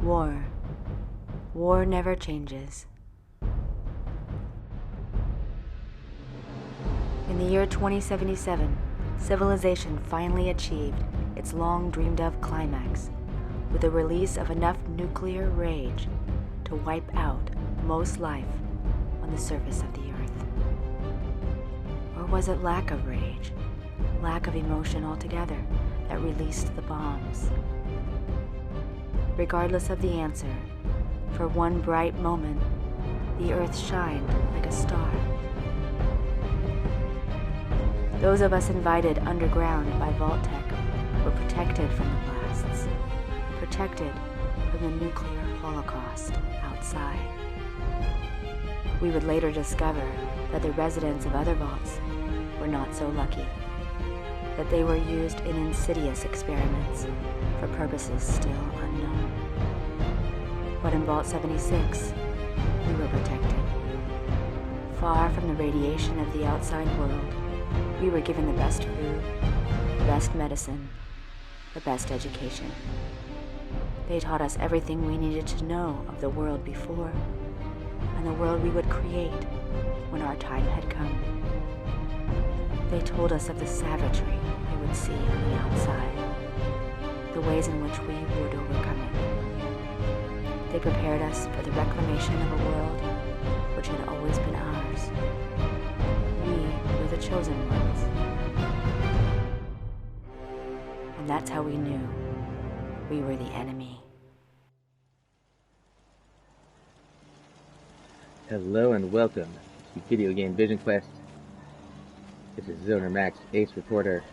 War. War never changes. In the year 2077, civilization finally achieved its long dreamed of climax with the release of enough nuclear rage to wipe out most life on the surface of the Earth. Or was it lack of rage, lack of emotion altogether that released the bombs? Regardless of the answer, for one bright moment, the Earth shined like a star. Those of us invited underground by Vault-Tec were protected from the blasts, protected from the nuclear holocaust outside. We would later discover that the residents of other vaults were not so lucky, that they were used in insidious experiments for purposes still unknown. But in Vault 76, we were protected. Far from the radiation of the outside world, we were given the best food, the best medicine, the best education. They taught us everything we needed to know of the world before, and the world we would create when our time had come. They told us of the savagery we would see on the outside, the ways in which we would overcome it. They prepared us for the reclamation of a world which had always been ours. We were the chosen ones. And that's how we knew we were the enemy. Hello and welcome to Video Game Vision Quest. This is Zoner Max, Ace Reporter,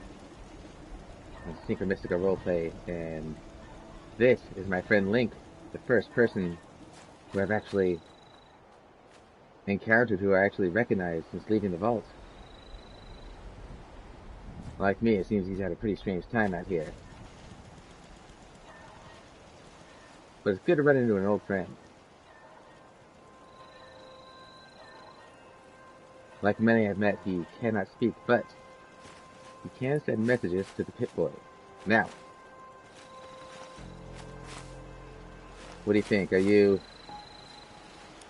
and SyncRP Roleplay, and this is my friend Link, the first person who I've actually encountered, who I actually recognized since leaving the vault. Like me, it seems he's had a pretty strange time out here. But it's good to run into an old friend. Like many I've met, he cannot speak, but he can send messages to the Pip-Boy. Now, what do you think? Are you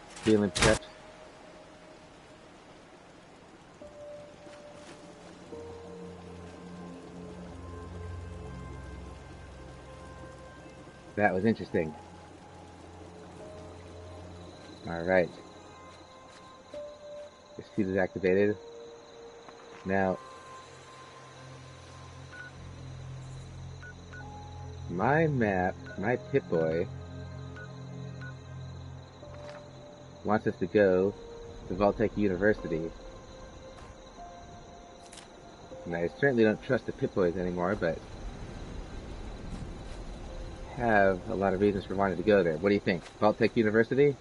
feeling prepped? That was interesting. Alright. Your suit is activated. Now, my map, my Pip-Boy, wants us to go to Vault-Tec University. And I certainly don't trust the Pip-Boys anymore, but have a lot of reasons for wanting to go there. What do you think? Vault-Tec University?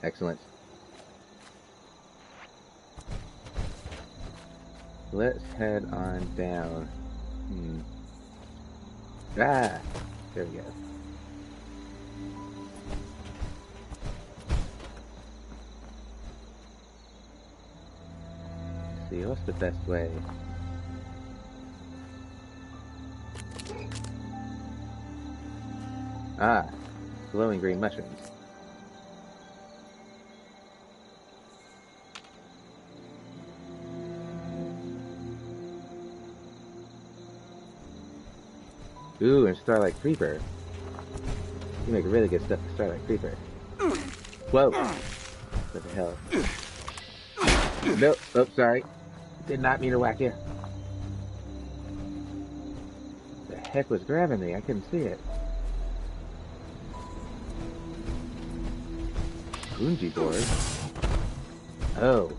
Excellent. Let's head on down. Ah! There we go. Let's see, what's the best way? Ah! Glowing green mushrooms. Ooh, and Starlight Creeper. You make really good stuff for Starlight Creeper. Whoa! What the hell? Nope, oh, sorry. Did not mean to whack you. The heck was grabbing me? I couldn't see it. Bungee board? Oh.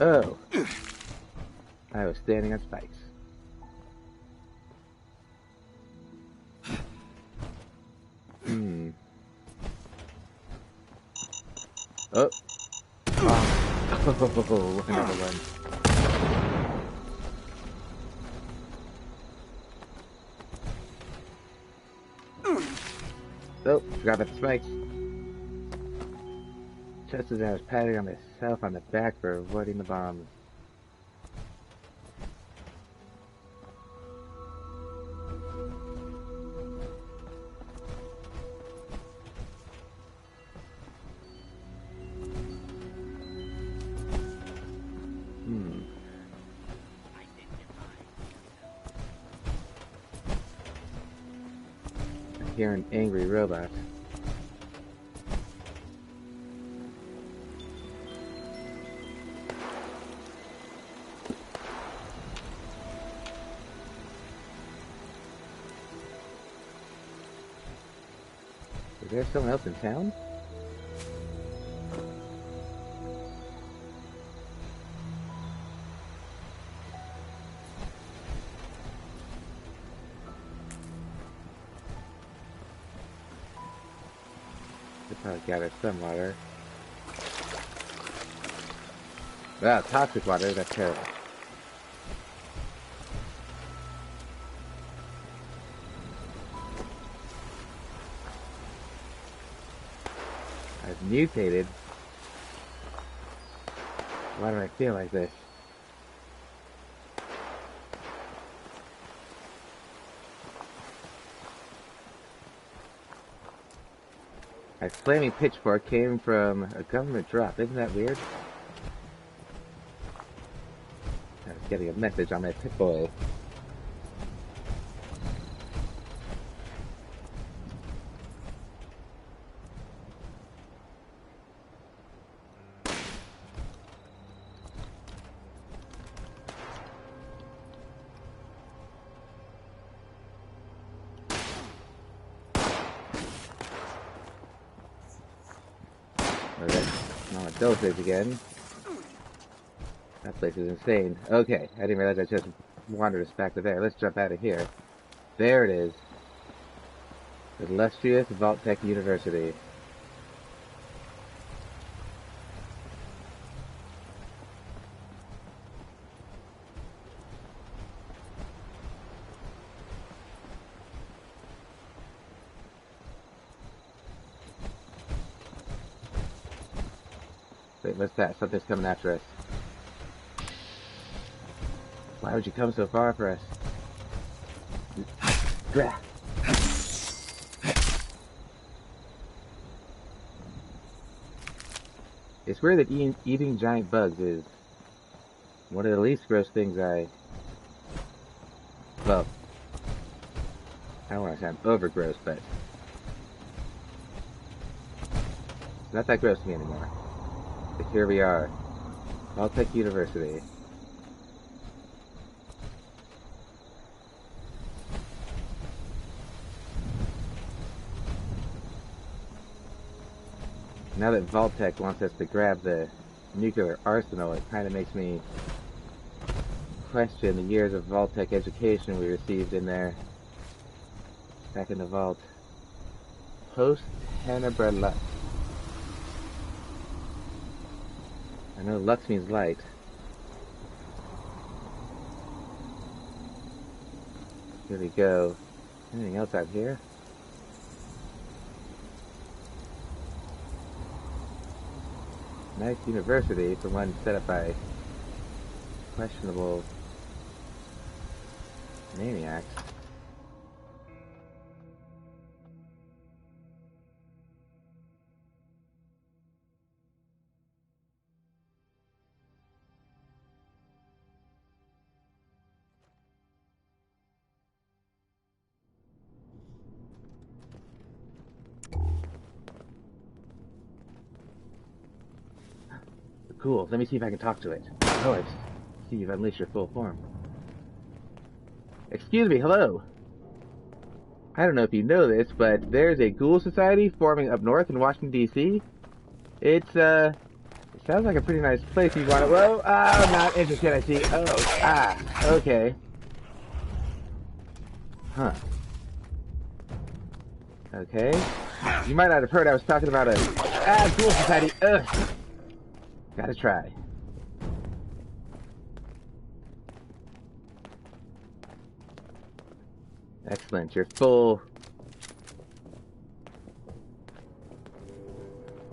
Oh. I was standing on spikes. Oh. Oh, another one. Oh, forgot about the spikes. Just as I was patting on myself on the back for avoiding the bombs. hear an angry robot. Is there someone else in town? Should probably gather some water. Wow, toxic water, that's terrible. I've mutated. Why do I feel like this? My flaming pitchfork came from a government drop. Isn't that weird? I was getting a message on my Pip-Boy. Dosage again. That place is insane. Okay, I didn't realize I just wandered us back to there. Let's jump out of here. There it is. The illustrious Vault-Tec University. Wait, what's that? Something's coming after us. Why would you come so far for us? It's weird that eating giant bugs is one of the least gross things well, I don't want to sound over gross, but it's not that gross to me anymore. But here we are, Vault-Tec University. Now that Vault-Tec wants us to grab the nuclear arsenal, it kind of makes me question the years of Vault-Tec education we received in there, back in the vault. Post-Tenebra Lux. I know Lux means light. Here we go. Anything else out here? Nice university for one set up by questionable maniacs. Cool, let me see if I can talk to it. Oh, I see you've unleashed your full form. Excuse me, hello. I don't know if you know this, but there's a ghoul society forming up north in Washington, D.C. It sounds like a pretty nice place you want to... Whoa, not interested, I see. Oh, okay. Huh. Okay. You might not have heard I was talking about a... ghoul society. Ugh. Gotta try. Excellent. Your full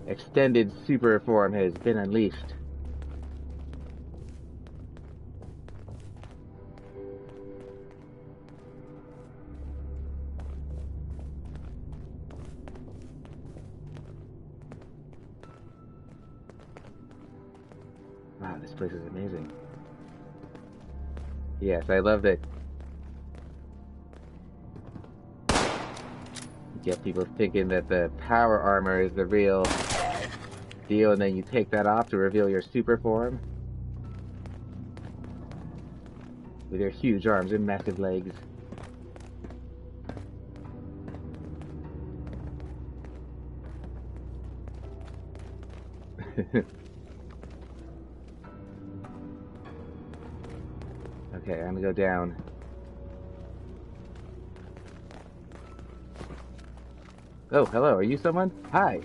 extended super form has been unleashed. Wow, this place is amazing. Yes, I love that. get people thinking that the power armor is the real deal, and then you take that off to reveal your super form with your huge arms and massive legs. Okay, I'm gonna go down. Oh, hello, are you someone? Hi.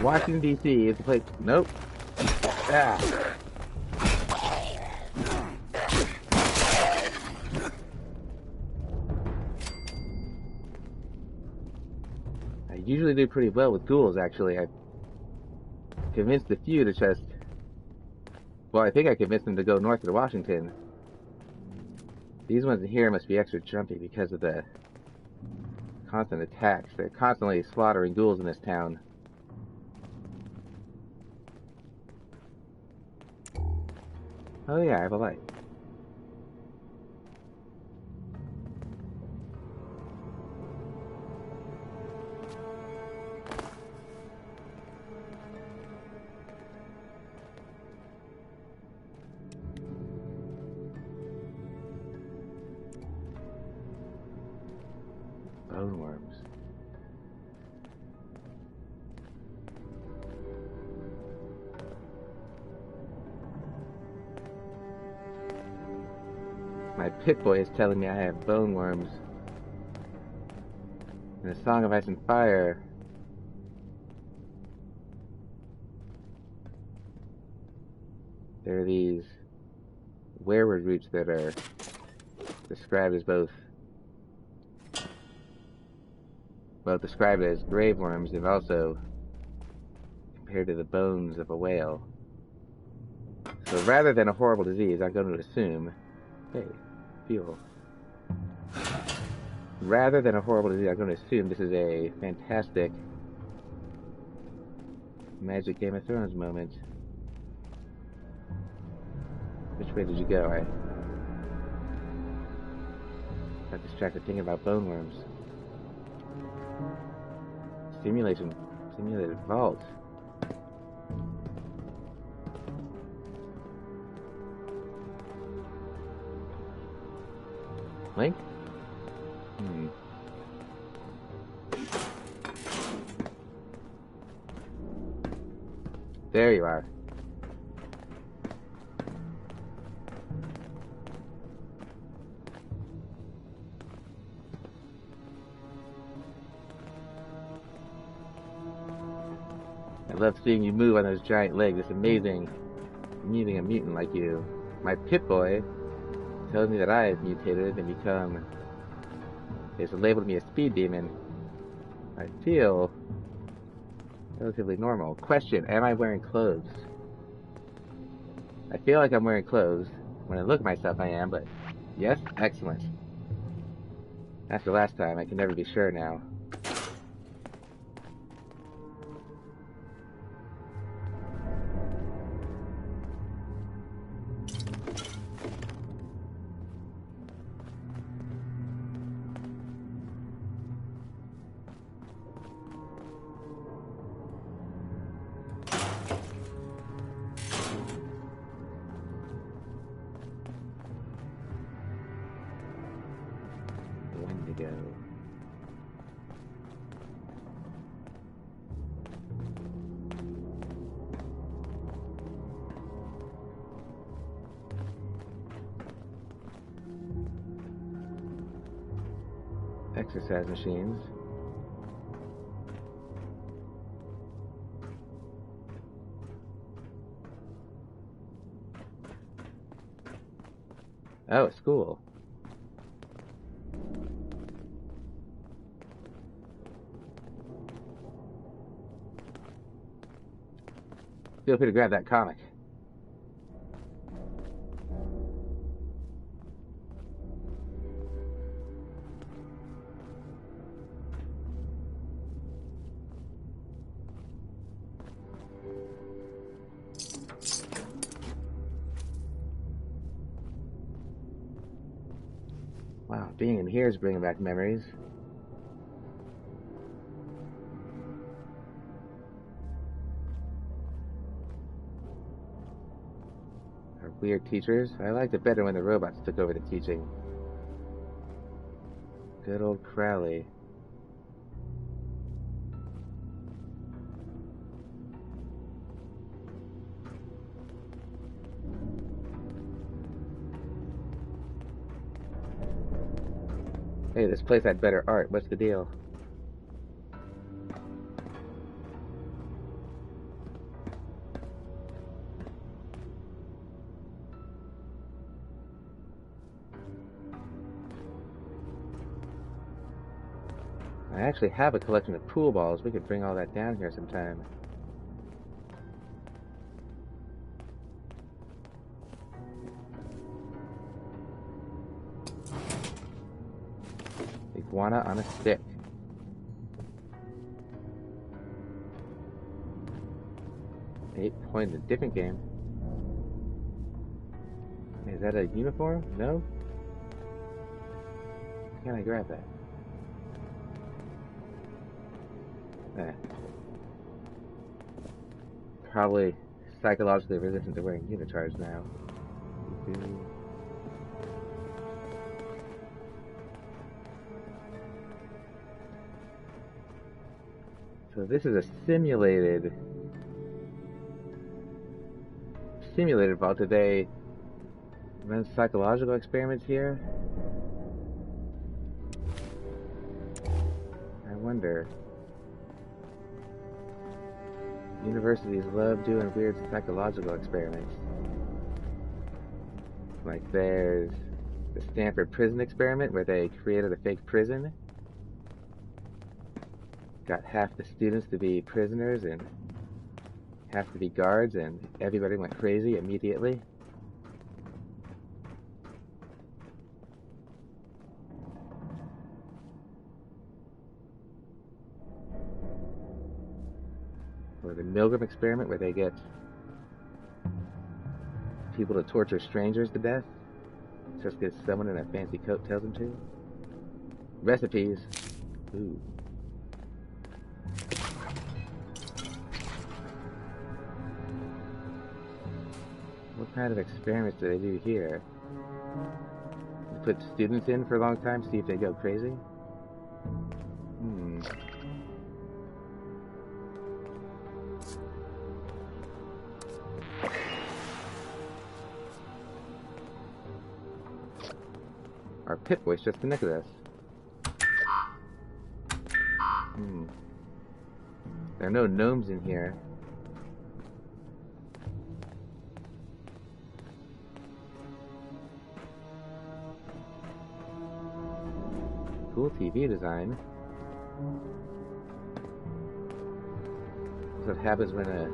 Washington, D.C. is the place. Nope. Ah. I usually do pretty well with ghouls, actually. I convinced a few to just... Well, I think I convinced them to go north of Washington. These ones in here must be extra jumpy because of the constant attacks. They're constantly slaughtering ghouls in this town. Oh yeah, I have a light. Bone worms. My pit boy is telling me I have bone worms. In A Song of Ice and Fire, there are these werewolf roots that are described as described as grave worms, and also compared to the bones of a whale. So rather than a horrible disease, I'm going to assume, hey, fuel. Rather than a horrible disease, I'm going to assume this is a fantastic Magic Game of Thrones moment. Which way did you go? I got distracted thinking about bone worms. Simulated vault. Link? There you are. I love seeing you move on those giant legs. It's amazing meeting a mutant like you. My pit boy tells me that I have mutated and become... It's labeled me a speed demon. I feel relatively normal. Question, am I wearing clothes? I feel like I'm wearing clothes. When I look at myself, I am, but yes? Excellent. After last time, I can never be sure now. Go. Exercise machines. Oh, a school. Feel free to grab that comic. Wow, being in here is bringing back memories. Our weird teachers. I liked it better when the robots took over the teaching. Good old Crowley. Hey, this place had better art. What's the deal? I actually have a collection of pool balls. We could bring all that down here sometime. Iguana on a stick. $8 a different game. Is that a uniform? No? Can I grab that? Probably psychologically resistant to wearing unitards now. So this is a simulated vault. Did they run psychological experiments here? I wonder. Universities love doing weird psychological experiments. Like there's the Stanford prison experiment where they created a fake prison. Got half the students to be prisoners and half to be guards, and everybody went crazy immediately. Or the Milgram experiment where they get people to torture strangers to death just because someone in a fancy coat tells them to. Recipes. Ooh. What kind of experiments do they do here? You put students in for a long time, see if they go crazy? Our Pip-Boy's just the nick of this. There are no gnomes in here. Cool TV design. That's what happens when a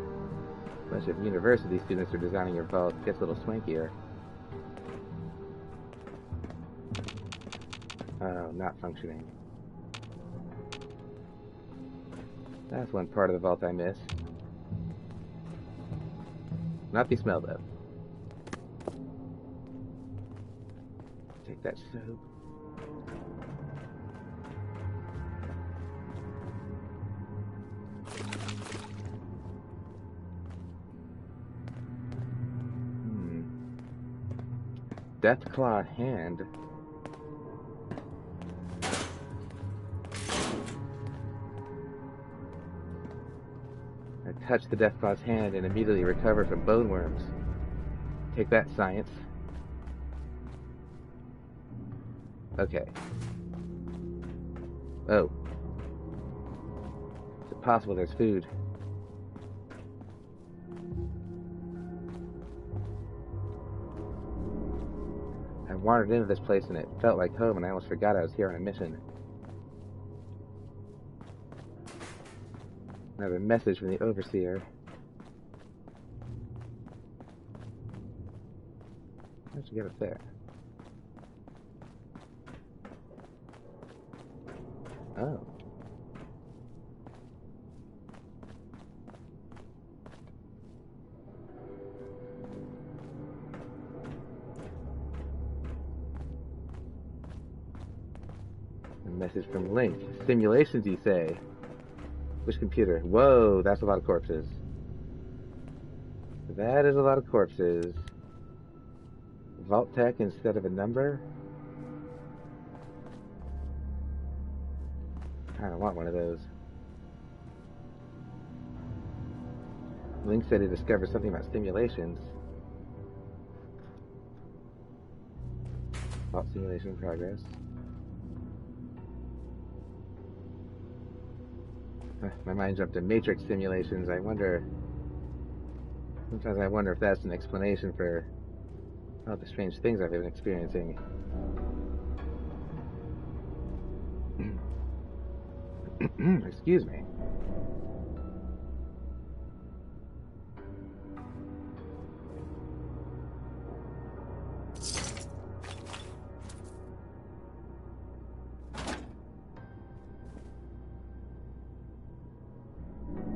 bunch of university students are designing your vault. It gets a little swankier. Oh, not functioning. That's one part of the vault I miss. Not the smell, though. Take that soap. Deathclaw hand. I touch the Deathclaw's hand and immediately recover from bone worms. Take that, science. Okay. Oh. Is it possible there's food? I wandered into this place and it felt like home, and I almost forgot I was here on a mission. Another message from the Overseer. How'd you get up there? Oh. A message from Link. Simulations, you say? Which computer? Whoa, that's a lot of corpses. That is a lot of corpses. Vault-Tec instead of a number? I don't want one of those. Link said he discovered something about stimulations. Vault simulation in progress. My mind jumped to matrix simulations. Sometimes I wonder if that's an explanation for all the strange things I've been experiencing. Excuse me.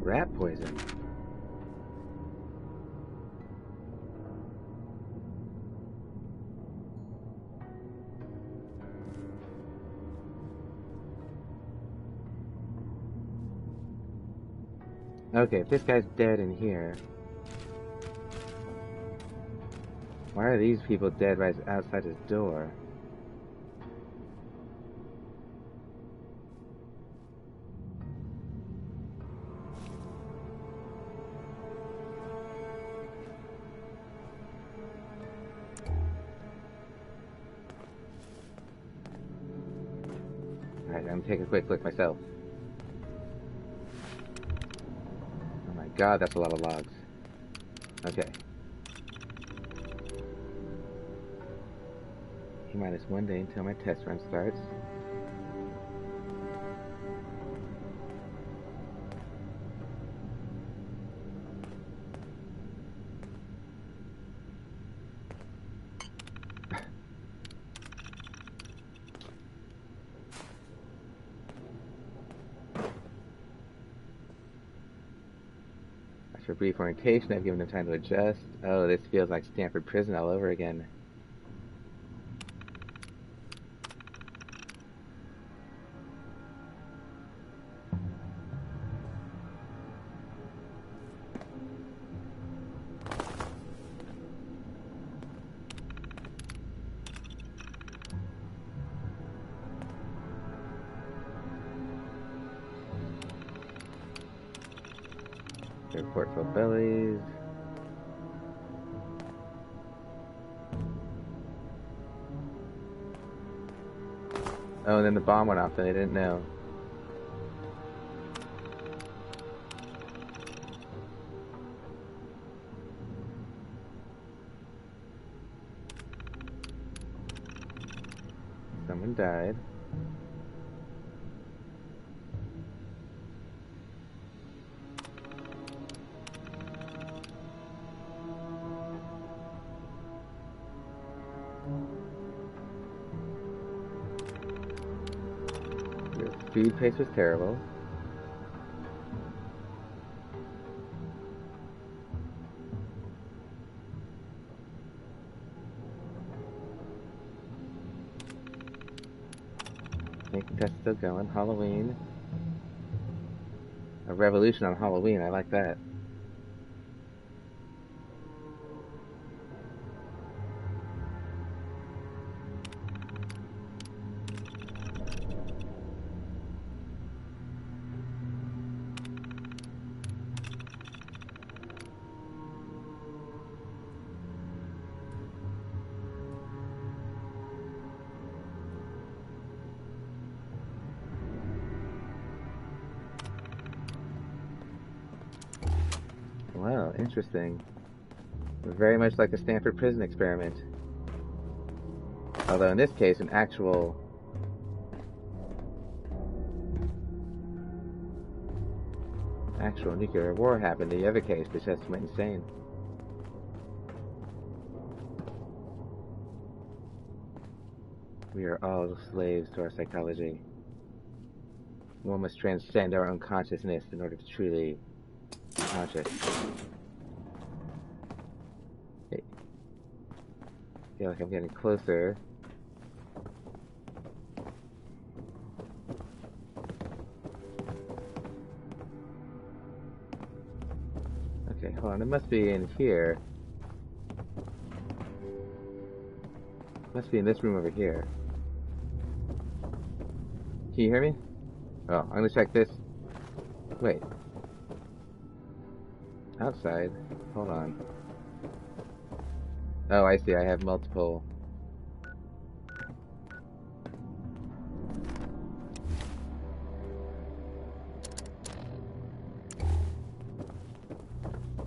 Rat poison. Okay, if this guy's dead in here, why are these people dead right outside his door? Alright, I'm gonna take a quick look myself. Oh my god, that's a lot of logs. Okay. T-minus 1 day until my test run starts. After a brief orientation, I've given them time to adjust. Oh, this feels like Stanford Prison all over again. Report for bellies. Oh, and then the bomb went off and they didn't know. Someone died. Food pace was terrible. I think that's still going. Halloween. A revolution on Halloween. I like that. Wow, interesting. Very much like the Stanford Prison experiment. Although in this case, an actual nuclear war happened. The other case, they just went insane. We are all slaves to our psychology. One must transcend our own consciousness in order to truly be conscious. Hey. I feel like I'm getting closer. Okay, hold on. It must be in here. Must be in this room over here. Can you hear me? Oh, I'm gonna check this. Wait. Outside? Hold on. Oh, I see. I have multiple.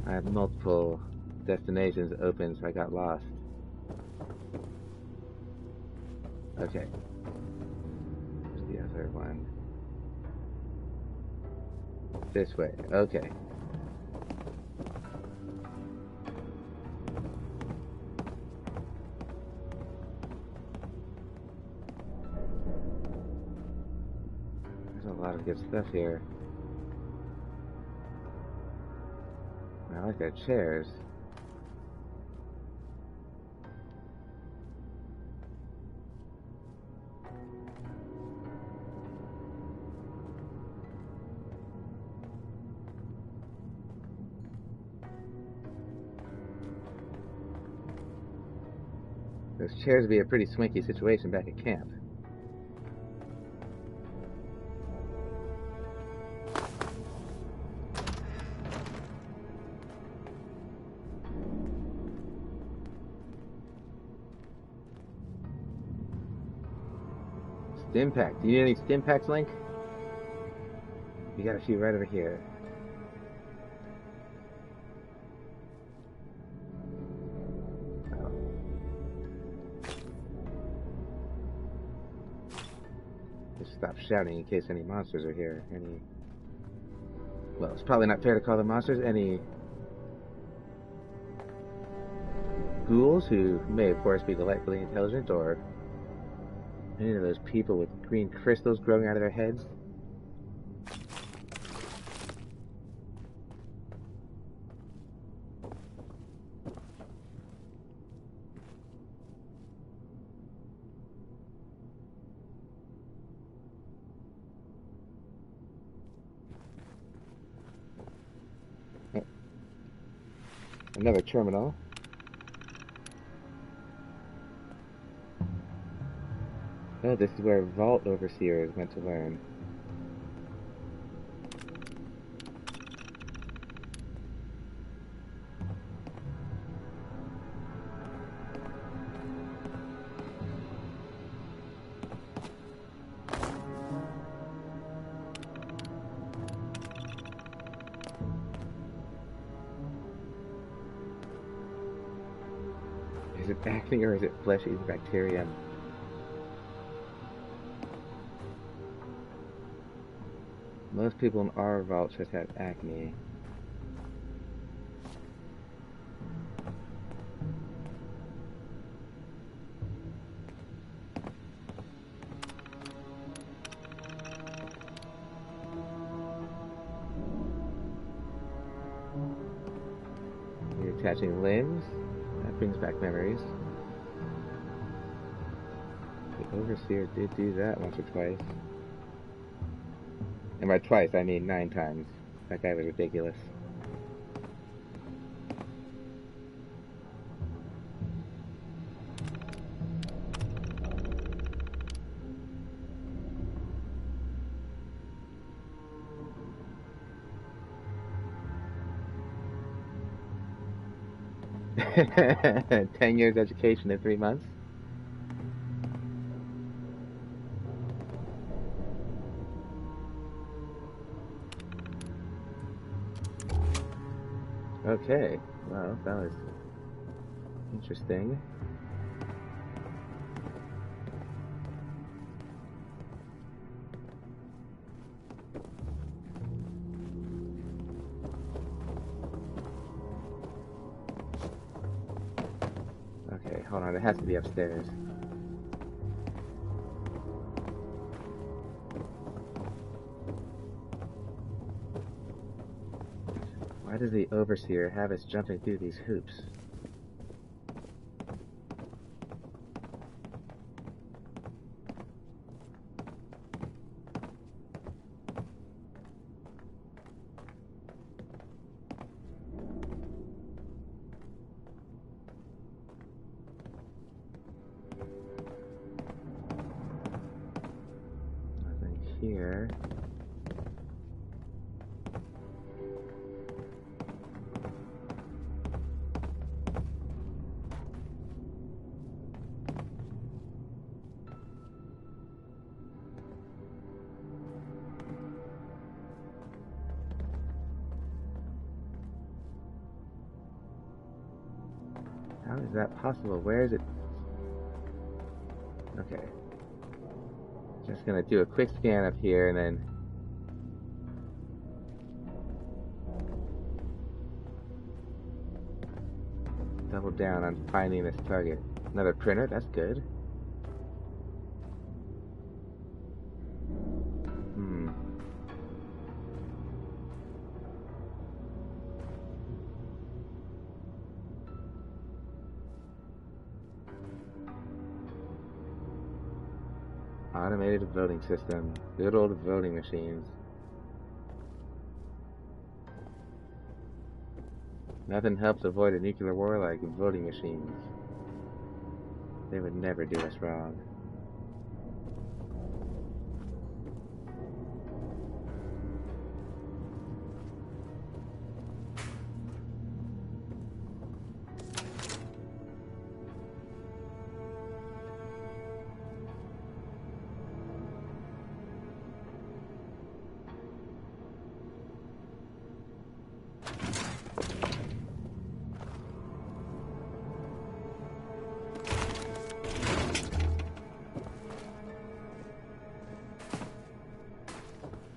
I have multiple destinations open, so I got lost. Okay. Where's the other one? This way. Okay. There's a lot of good stuff here. I like their chairs. Those chairs would be a pretty swanky situation back at camp. Stimpack. Do you need any Stimpacks, Link? You got a few right over here. Oh. Just stop shouting in case any monsters are here. Well, it's probably not fair to call them monsters. Any ghouls who may, of course, be delightfully intelligent, or any of those people with green crystals growing out of their heads. Oh. Another terminal. Oh, this is where Vault Overseer is meant to learn. Is it acne or is it flesh-eating bacterium? Most people in our vault just have acne. Reattaching limbs. That brings back memories. The Overseer did do that once or twice. And by twice, I mean 9 times. That guy was ridiculous. Ten years education in 3 months. Okay, well, that was interesting. Okay, hold on, it has to be upstairs. Why does the Overseer have us jumping through these hoops? here. How is that possible? Where is it? Okay. Just gonna do a quick scan up here and then double down on finding this target. Another printer, that's good. Automated voting system. Good old voting machines. Nothing helps avoid a nuclear war like voting machines. They would never do us wrong.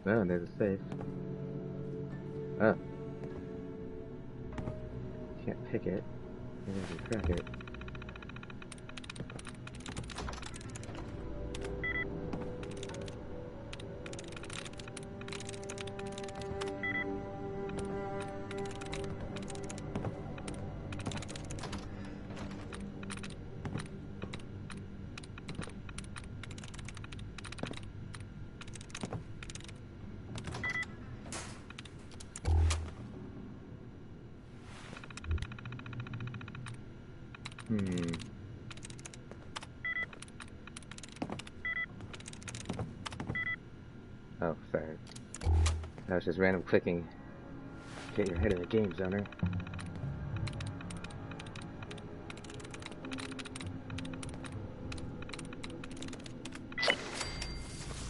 Oh, and there's a safe. Oh. Can't pick it. Maybe I can crack it. Oh, sorry. That was just random clicking. Get your head in the game, Zoner.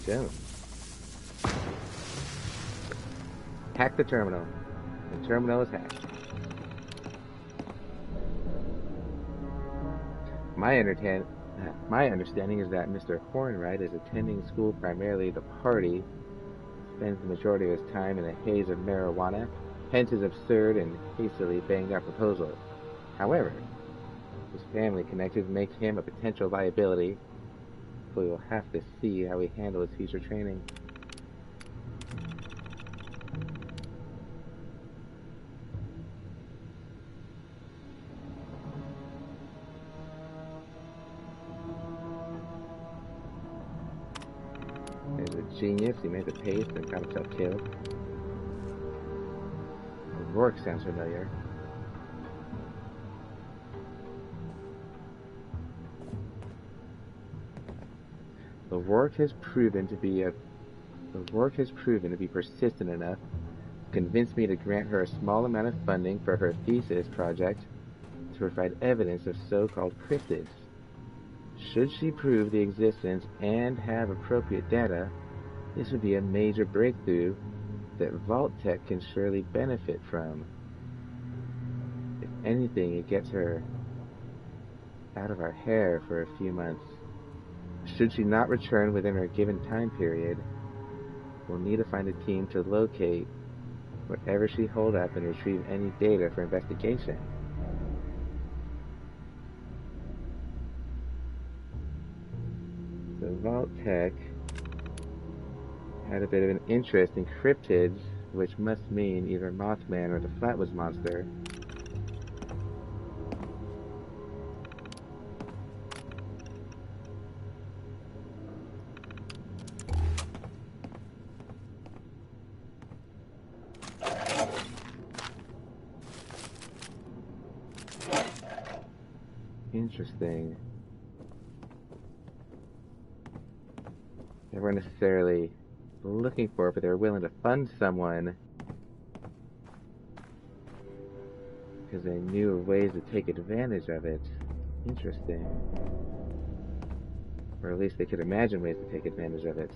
Go. Hack the terminal. The terminal is hacked. My understanding is that Mr. Hornwright is attending school primarily to party, spends the majority of his time in a haze of marijuana, hence his absurd and hastily banged up proposal. However, his family connections make him a potential liability, so we will have to see how we handle his future training. Genius, he made the paste and got himself killed. Rourke sounds familiar. The Rourke has proven to be persistent enough to convince me to grant her a small amount of funding for her thesis project to provide evidence of so-called cryptids. Should she prove the existence and have appropriate data, this would be a major breakthrough that Vault-Tec can surely benefit from. If anything, it gets her out of our hair for a few months. Should she not return within her given time period, we'll need to find a team to locate whatever she holed up and retrieve any data for investigation. So Vault-Tec had a bit of an interest in cryptids, which must mean either Mothman or the Flatwoods Monster. Interesting. They weren't necessarily looking for, but they're willing to fund someone because they knew of ways to take advantage of it. Interesting. Or at least they could imagine ways to take advantage of it.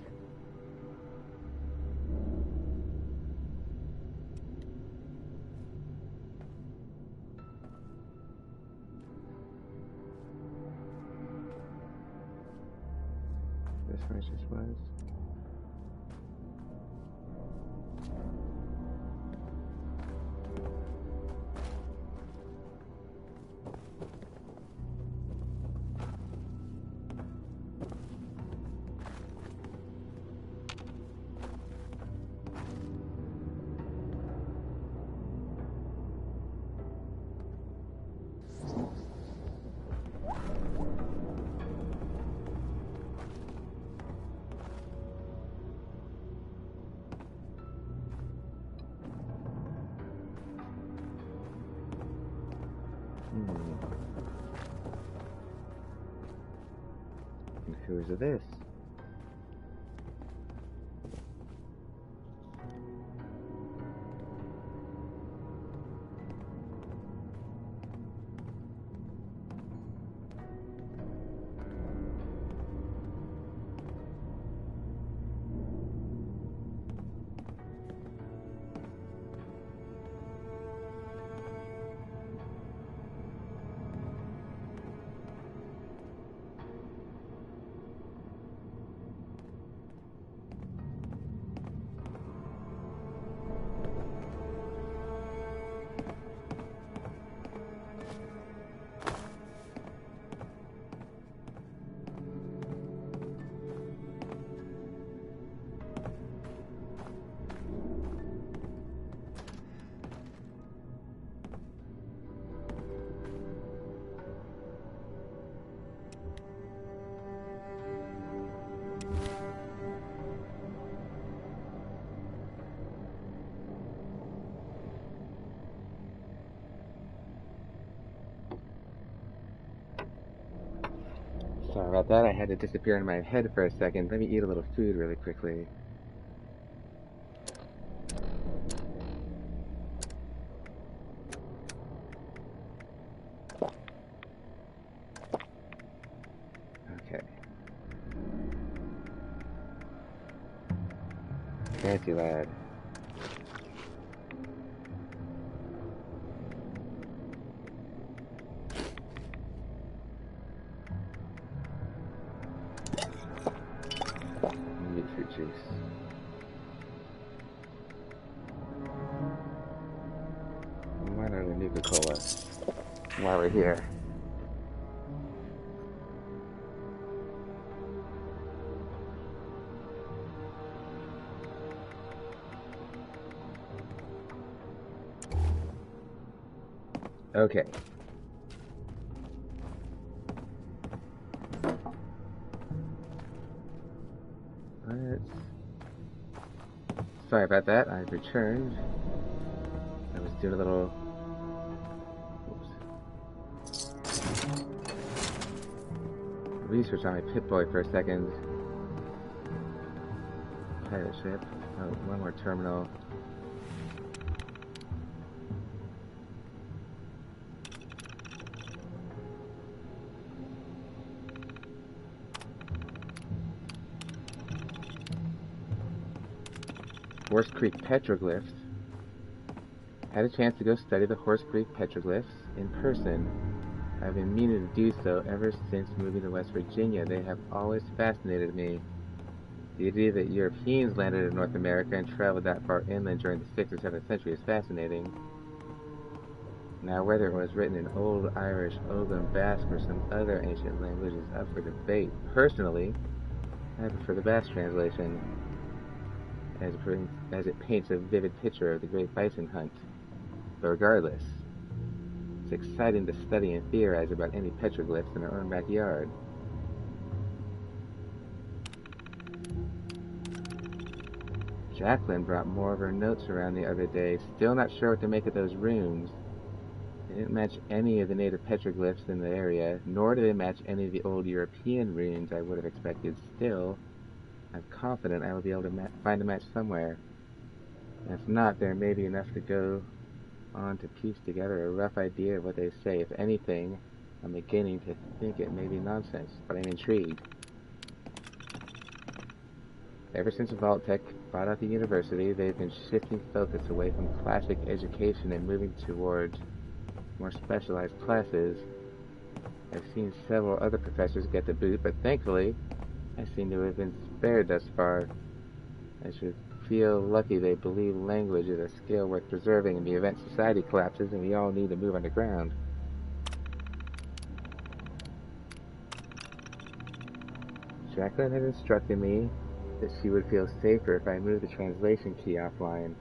This where it just was. And who's this? Sorry about that, I had to disappear in my head for a second. Let me eat a little food really quickly. Okay. Fancy lad. Fruit juice. Why not a Nuka-Cola while we're here? Okay. Sorry about that, I've returned. I was doing a little... research on my Pip-Boy for a second. Pirate ship. Oh, one more terminal. Horse Creek petroglyphs. Had a chance to go study the Horse Creek petroglyphs in person. I've been meaning to do so ever since moving to West Virginia. They have always fascinated me. The idea that Europeans landed in North America and traveled that far inland during the 6th or 7th century is fascinating. Now, whether it was written in Old Irish, Ogham, Basque, or some other ancient language is up for debate. Personally, I prefer the Basque translation, as it paints a vivid picture of the great bison hunt. But regardless, it's exciting to study and theorize about any petroglyphs in our own backyard. Jacqueline brought more of her notes around the other day. Still not sure what to make of those runes. They didn't match any of the native petroglyphs in the area, nor do they match any of the old European runes I would have expected. Still, I'm confident I will be able to find a match somewhere. And if not, there may be enough to go on to piece together a rough idea of what they say. If anything, I'm beginning to think it may be nonsense, but I'm intrigued. Ever since Vault-Tec bought out the university, they've been shifting focus away from classic education and moving towards more specialized classes. I've seen several other professors get the boot, but thankfully, I seem to have been spared thus far. I should feel lucky they believe language is a skill worth preserving in the event society collapses and we all need to move underground. Jacqueline had instructed me that she would feel safer if I moved the translation key offline.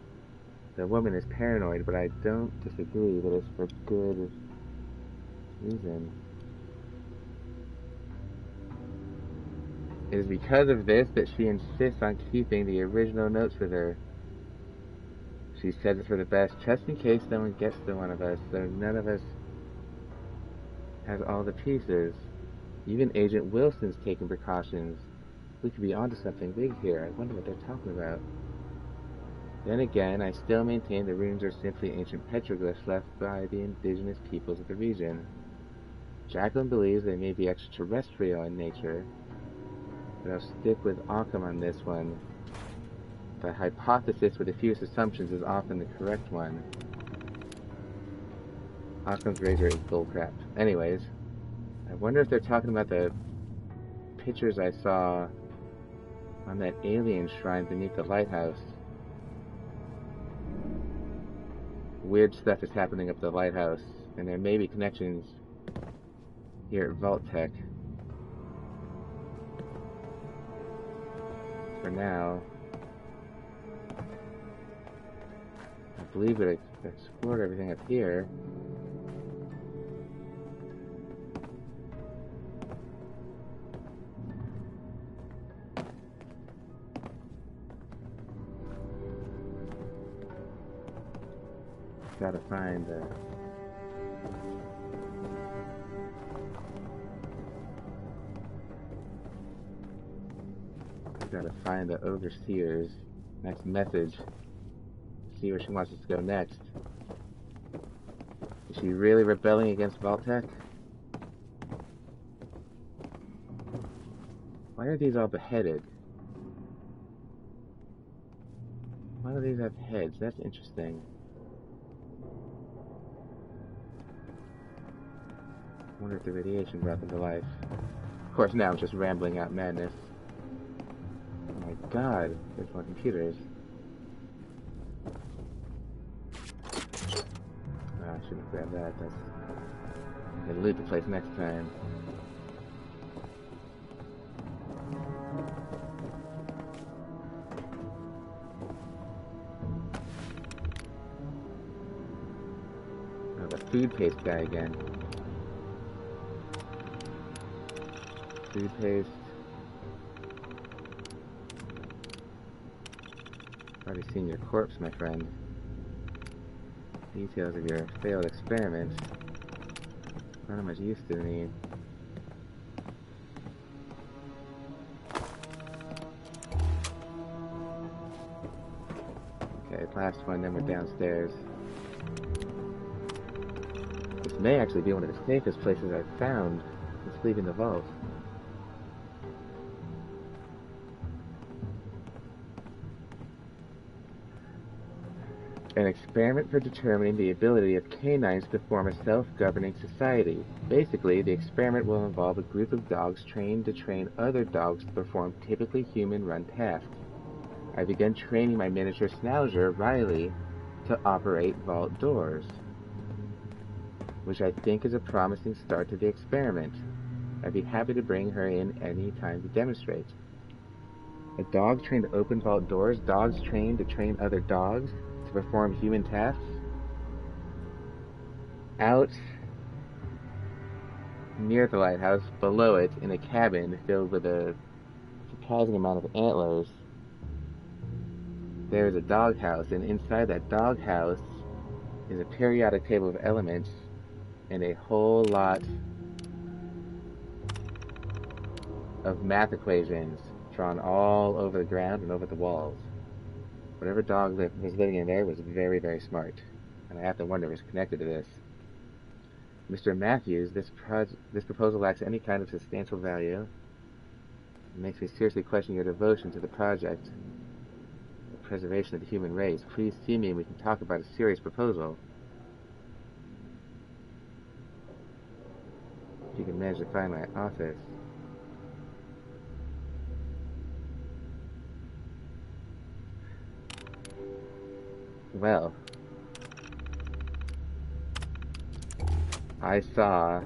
The woman is paranoid, but I don't disagree that it's for good reason. It is because of this that she insists on keeping the original notes with her. She says it's for the best, just in case no one gets to one of us, so none of us has all the pieces. Even Agent Wilson's taking precautions. We could be onto something big here. I wonder what they're talking about. Then again, I still maintain the runes are simply ancient petroglyphs left by the indigenous peoples of the region. Jacqueline believes they may be extraterrestrial in nature, but I'll stick with Occam on this one. The hypothesis with the fewest assumptions is often the correct one. Occam's razor is bullcrap. Anyways, I wonder if they're talking about the pictures I saw on that alien shrine beneath the lighthouse. Weird stuff is happening up the lighthouse, and there may be connections here at Vault-Tec. For now, I believe that I've explored everything up here. Gotta find the overseer's next message. See where she wants us to go next. Is she really rebelling against Vault-Tec? Why are these all beheaded? Why do these have heads? That's interesting. I wonder if the radiation brought them to life. Of course, now I'm just rambling out madness. Oh my god, there's more computers. I shouldn't have grabbed that. I'm gonna loot the place next time. Oh, the food paste guy again. Food paste. Already seen your corpse, my friend. Details of your failed experiment. Not much use to me. Okay, last one, then we're downstairs. This may actually be one of the safest places I've found since leaving the vault. An experiment for determining the ability of canines to form a self-governing society. Basically, the experiment will involve a group of dogs trained to train other dogs to perform typically human-run tasks. I began training my miniature schnauzer, Riley, to operate vault doors, which I think is a promising start to the experiment. I'd be happy to bring her in any time to demonstrate. A dog trained to open vault doors, dogs trained to train other dogs to perform human tasks. Out near the lighthouse, below it, in a cabin filled with a surprising amount of antlers, there is a doghouse, and inside that doghouse is a periodic table of elements and a whole lot of math equations. drawn all over the ground and over the walls. Whatever dog was living in there was very, very smart, and I have to wonder if it's connected to this. Mr. Matthews, this proposal lacks any kind of substantial value. It makes me seriously question your devotion to the project, the preservation of the human race. Please see me and we can talk about a serious proposal. If you can manage to find my office. Well, I saw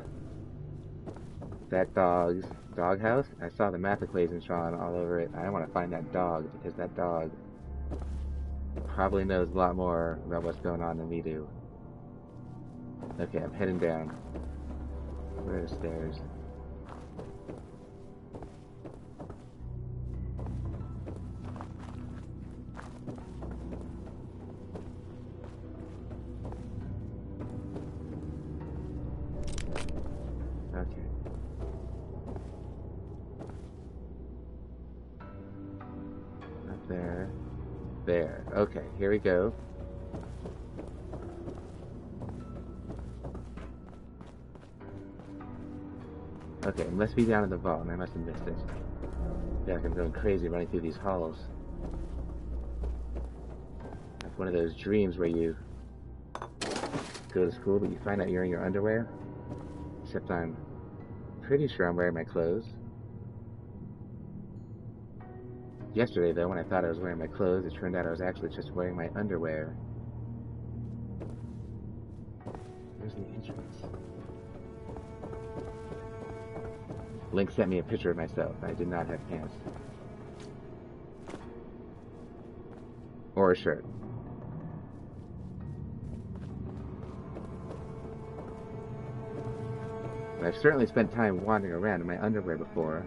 that doghouse. I saw the math equations drawn all over it. I want to find that dog because that dog probably knows a lot more about what's going on than we do. Okay, I'm heading down. Where are the stairs? Okay. Up there. There. Okay, here we go. Okay, it must be down in the vault, and I must have missed it. Yeah, I'm going crazy running through these halls. That's one of those dreams where you go to school, but you find out you're in your underwear. Except I'm pretty sure I'm wearing my clothes. Yesterday, though, when I thought I was wearing my clothes, it turned out I was actually just wearing my underwear. Where's the entrance? Link sent me a picture of myself. I did not have pants. Or a shirt. But I've certainly spent time wandering around in my underwear before.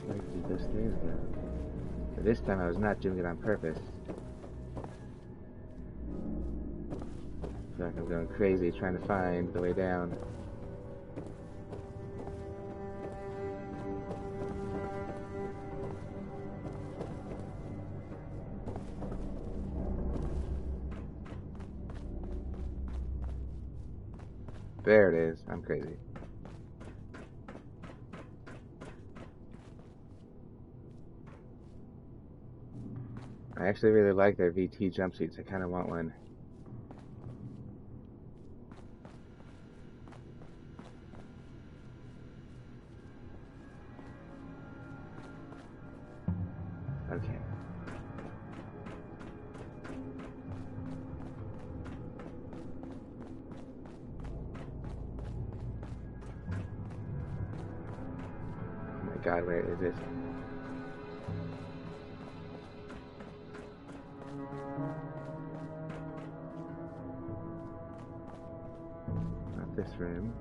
Where did those stairs go? But this time I was not doing it on purpose. I feel like I'm going crazy trying to find the way down. There it is. I'm crazy. I actually really like their VT jumpsuits. I kind of want one. Okay. Oh my god, where is this? Not this room.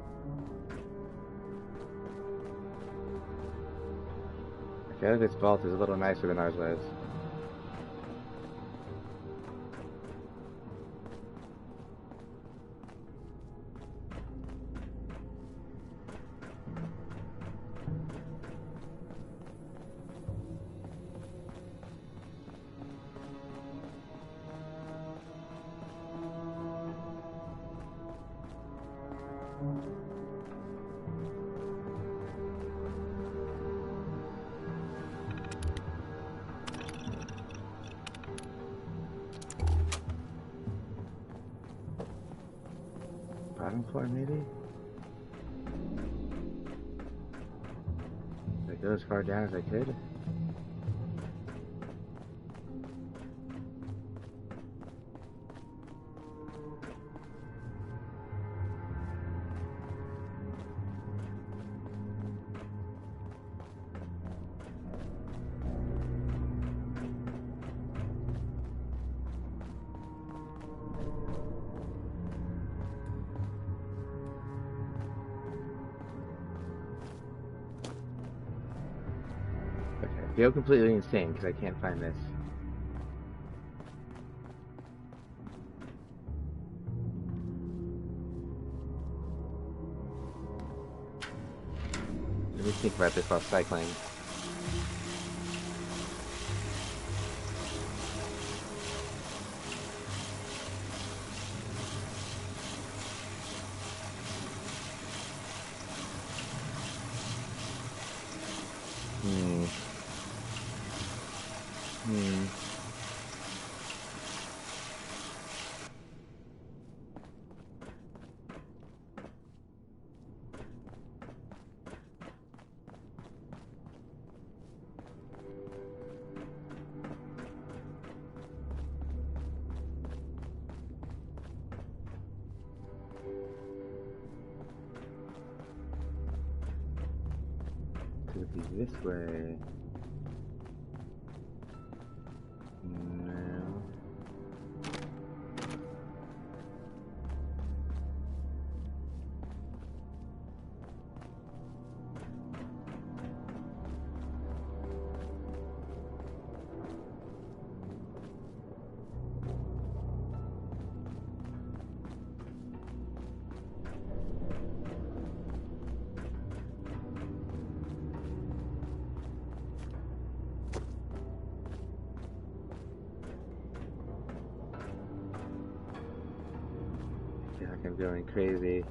I feel like this vault is a little nicer than ours was. Bottom floor, maybe? Did I go as far down as I could? I feel completely insane because I can't find this. me think about this while cycling. Could be this way. No. I feel like I'm going crazy.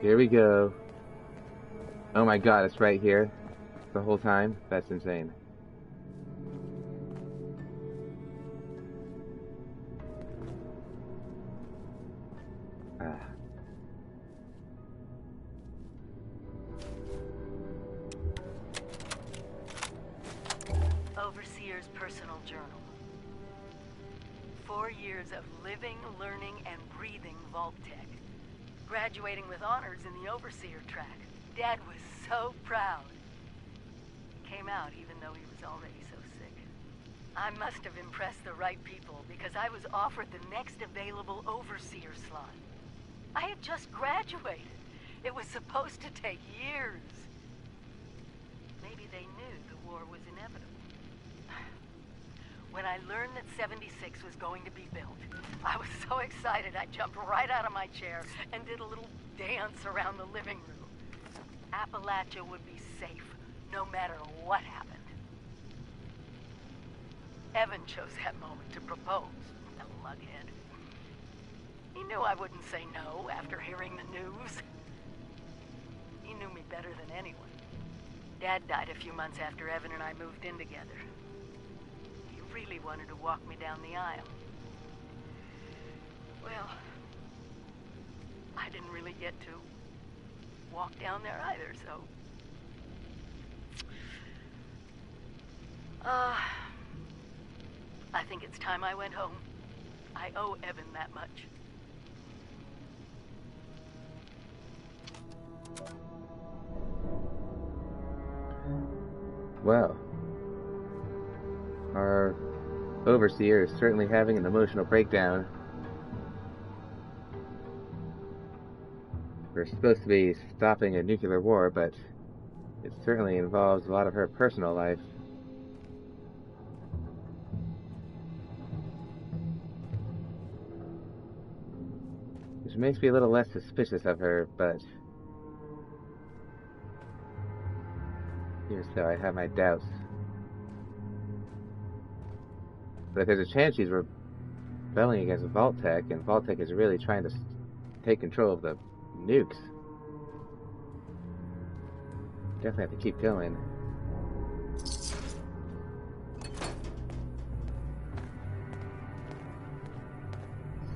Here we go. Oh my god, it's right here the whole time? That's insane. Overseer's personal journal. 4 years of living, learning, and breathing Vault-Tec. Graduating with honors in the Overseer track. Dad was so proud. Came out even though he was already so sick. I must have impressed the right people because I was offered the next available Overseer slot. I had just graduated. It was supposed to take years. Maybe they knew the war was inevitable. When I learned that 76 was going to be built, I was so excited I jumped right out of my chair and did a little dance around the living room. Appalachia would be safe, no matter what happened. Evan chose that moment to propose, the lughead. He knew I wouldn't say no after hearing the news. He knew me better than anyone. Dad died a few months after Evan and I moved in together. He really wanted to walk me down the aisle. Well, I didn't really get to walk down there either, so... I think it's time I went home. I owe Evan that much. Well, our Overseer is certainly having an emotional breakdown. We're supposed to be stopping a nuclear war, but it certainly involves a lot of her personal life. Which makes me a little less suspicious of her, but even so, I have my doubts. But if there's a chance she's rebelling against Vault-Tec, and Vault-Tec is really trying to take control of the nukes, definitely have to keep going.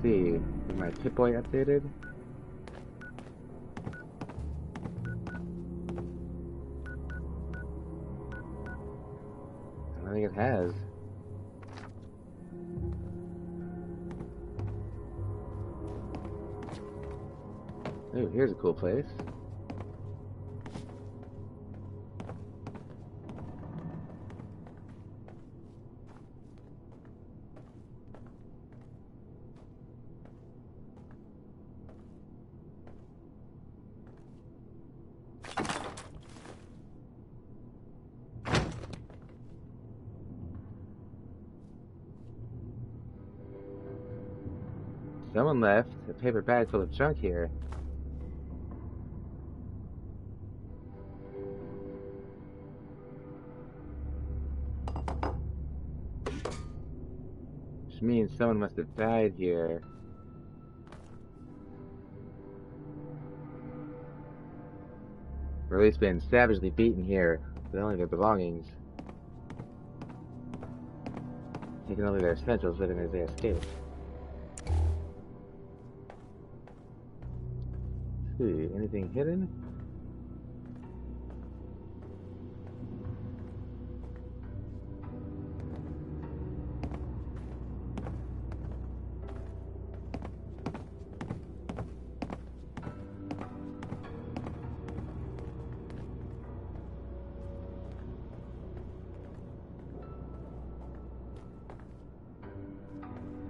see. Is my Pip-Boy updated? I don't think it has. Ooh, here's a cool place. Someone left a paper bag full of junk here. Which means someone must have died here. Or at least been savagely beaten here with only their belongings. Taking only their essentials with them as they escape. See, anything hidden?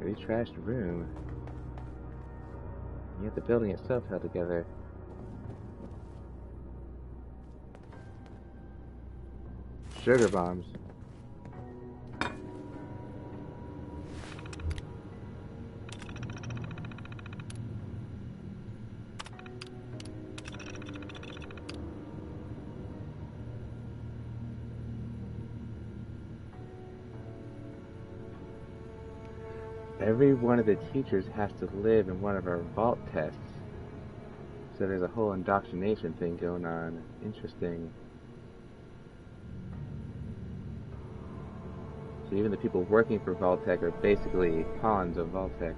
Pretty trashed room. Yet the building itself held together. Sugar bombs. Every one of the teachers has to live in one of our vault tests. So there's a whole indoctrination thing going on. Interesting. So even the people working for Vault-Tec are basically pawns of Vault-Tec.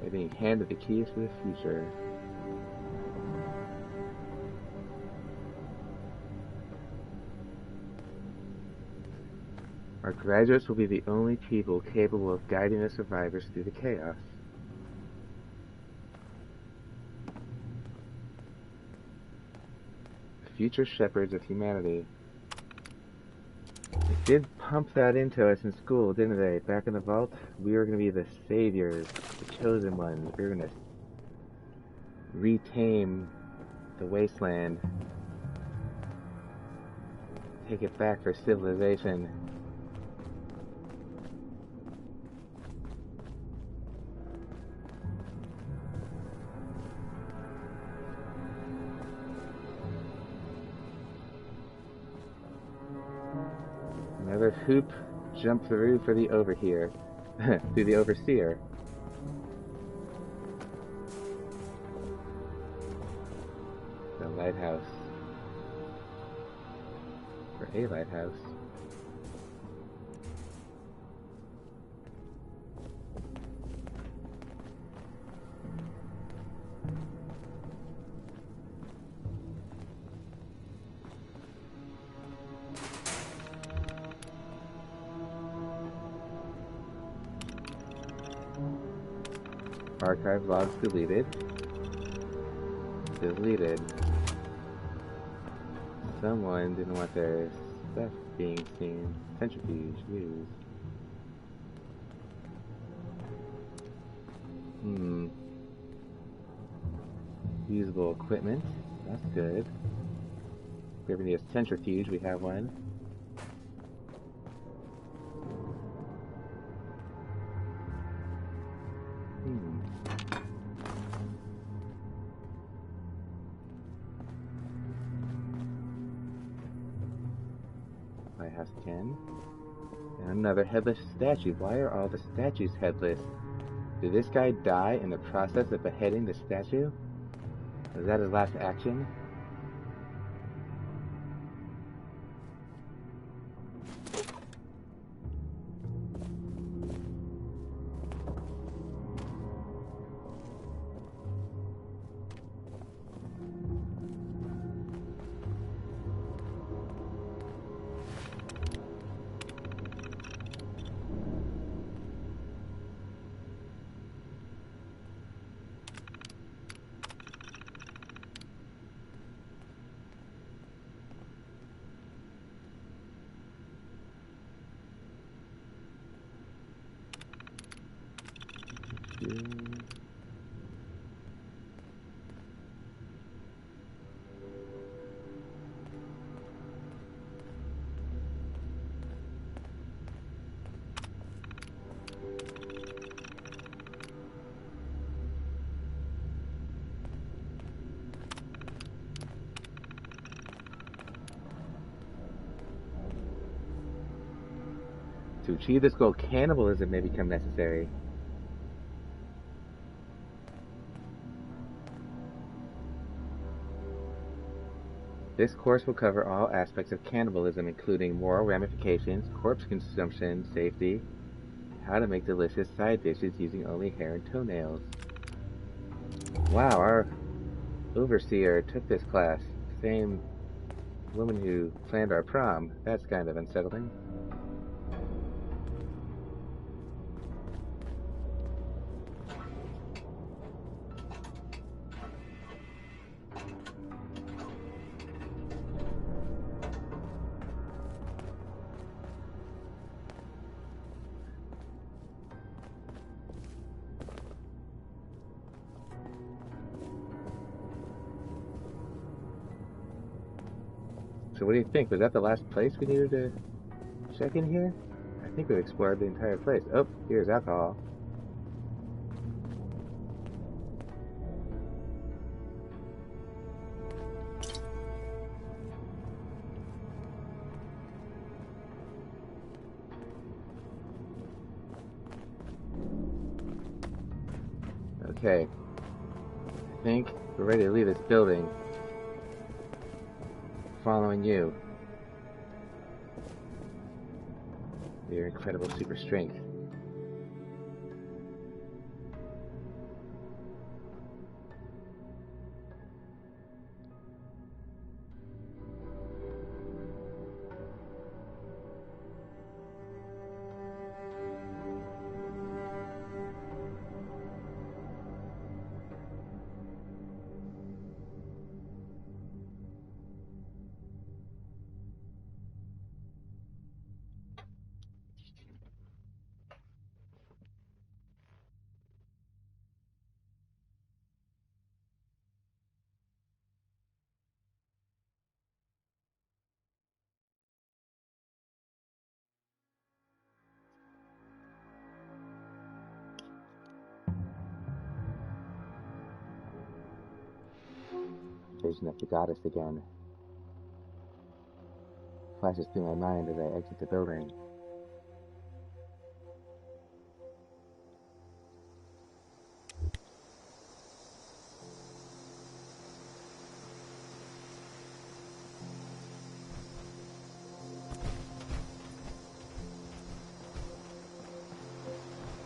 They're being handed the keys to the future. Our graduates will be the only people capable of guiding the survivors through the chaos. Future shepherds of humanity. They did pump that into us in school, didn't they? Back in the vault, we were going to be the saviors, the chosen ones. We were going to retame the wasteland. Take it back for civilization. Another hoop jump through for the overseer. Through the overseer. The lighthouse. Or a lighthouse. Archive logs deleted. Deleted. Someone didn't want their stuff being seen. Centrifuge used. Usable equipment. That's good. If we ever need a centrifuge, we have one. Lighthouse 10. And another headless statue. Why are all the statues headless? Did this guy die in the process of beheading the statue? Was that his last action? To achieve this goal, cannibalism may become necessary. This course will cover all aspects of cannibalism, including moral ramifications, corpse consumption, safety, how to make delicious side dishes using only hair and toenails. Wow, our overseer took this class. Same woman who planned our prom. That's kind of unsettling. So what do you think? Was that the last place we needed to check in here? I think we've explored the entire place. Oh, here's alcohol. Okay. I think we're ready to leave this building. Following you. Your incredible super strength. Vision of the goddess again. Flashes through my mind as I exit the building.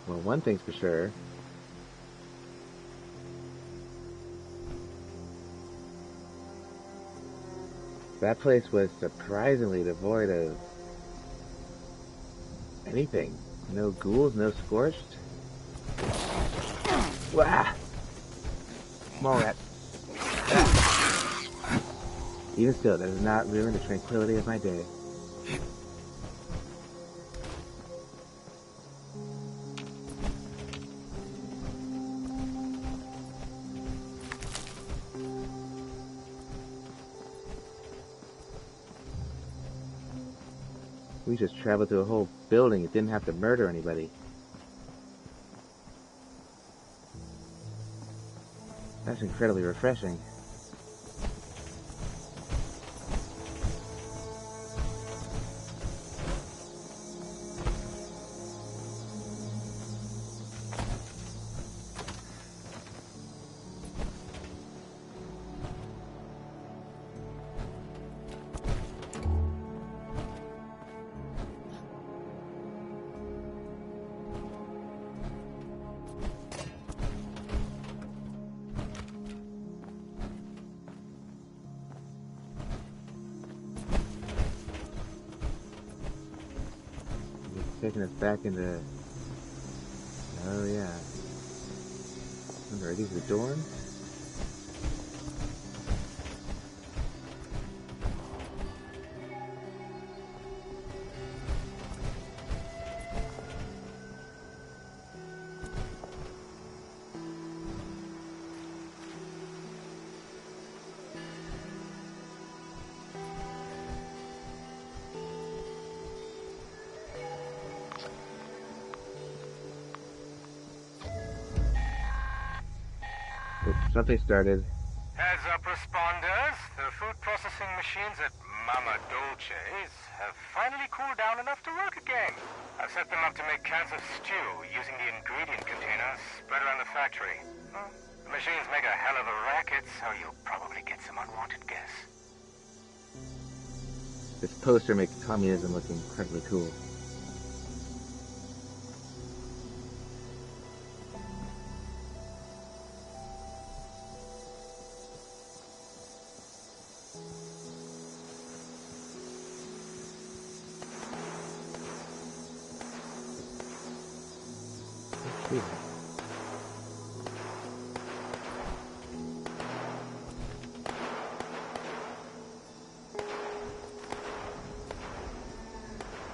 Well, one thing's for sure. That place was surprisingly devoid of anything. No ghouls, no scorched. Wah! Small rat. Ah. Even still, that does not ruin the tranquility of my day. We just traveled through a whole building. It didn't have to murder anybody. That's incredibly refreshing. taking us back into... Oh yeah. Wonder, are these the dorms? Something started. Heads up, responders. The food processing machines at Mama Dolce's have finally cooled down enough to work again. I've set them up to make cans of stew using the ingredient containers spread around the factory. The machines make a hell of a racket, so you'll probably get some unwanted guests. This poster makes communism look incredibly cool.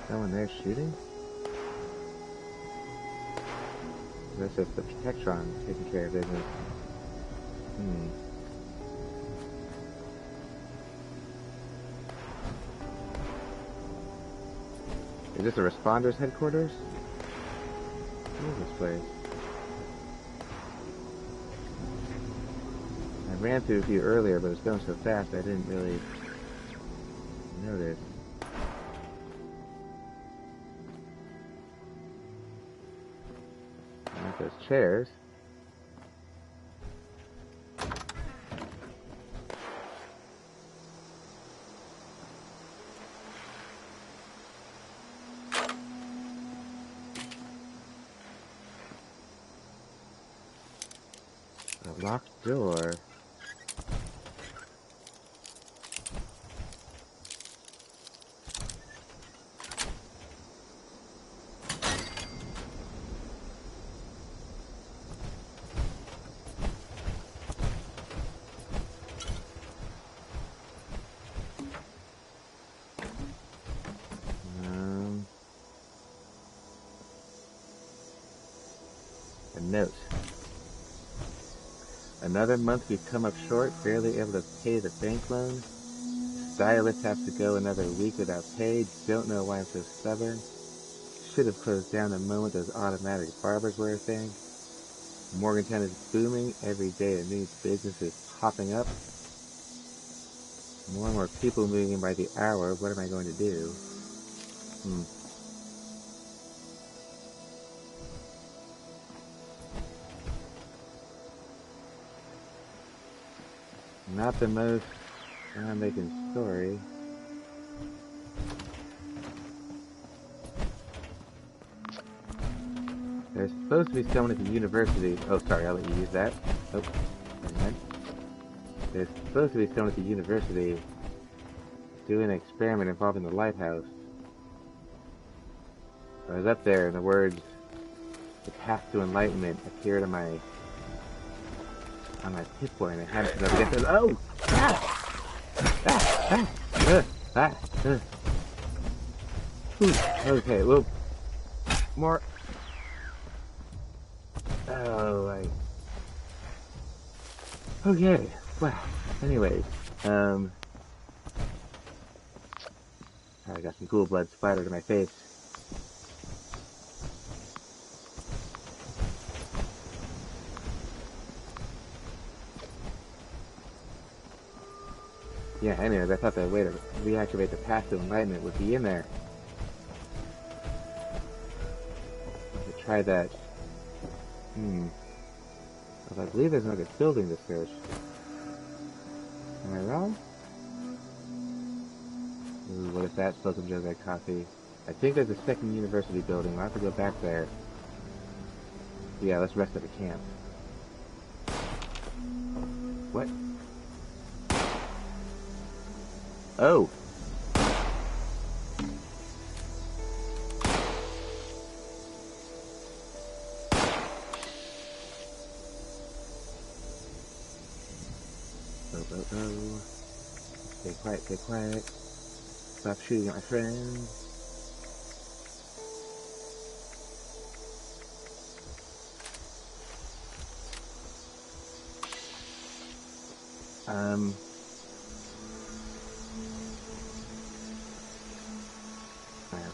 Someone there shooting? This is the Protectron taking care of business. Is this a responders headquarters? What is this place? I ran through a few earlier, but it was going so fast I didn't really notice. Those chairs. A locked door. A note. Another month we've come up short, barely able to pay the bank loan. Stylist has to go another week without pay. Don't know why I'm so stubborn. Should have closed down the moment those automatic barbers were a thing. Morgantown is booming. Every day a new business is popping up. More and more people moving in by the hour. What am I going to do? Not the most making story. There's supposed to be someone at the university. Oh, sorry, I'll let you use that. Oh, never mind. There's supposed to be someone at the university doing an experiment involving the lighthouse. I was up there and the words, "The path to enlightenment," appeared on my hit point. I had to go get those. Oh! Okay, well, more. Oh, okay. Wow. Anyways, I got some cool blood splattered to my face. Yeah, anyways, I thought the way to reactivate the path to enlightenment would be in there. I could try that. Well, I believe there's another building to search. Am I wrong? Ooh, what if that Slocum Joe's got coffee? I think there's a second university building. We'll have to go back there. Yeah, let's rest at the camp. What? Oh! Stay quiet, stay quiet. Stop shooting at my friends.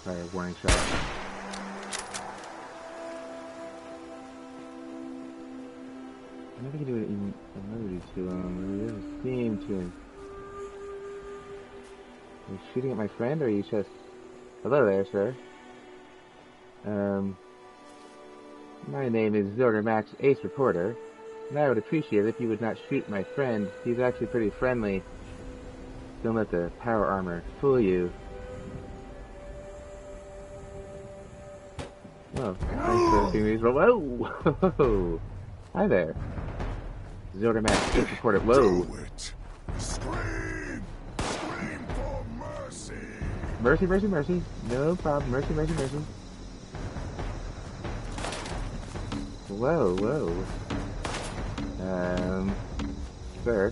Fire warning shot. I never can do an emoji to him. There is a theme to him. Are you shooting at my friend, or are you just... Hello there, sir. My name is Max, Ace Reporter, and I would appreciate it if you would not shoot my friend. He's actually pretty friendly. Don't let the power armor fool you. Oh, thanks for seeing these. Whoa! Whoa! Hi there. Max, Ace Reporter. Whoa! Do it. Scream! Scream for mercy! Mercy, mercy, mercy. No problem. Mercy, mercy, mercy. Whoa, whoa. Sir.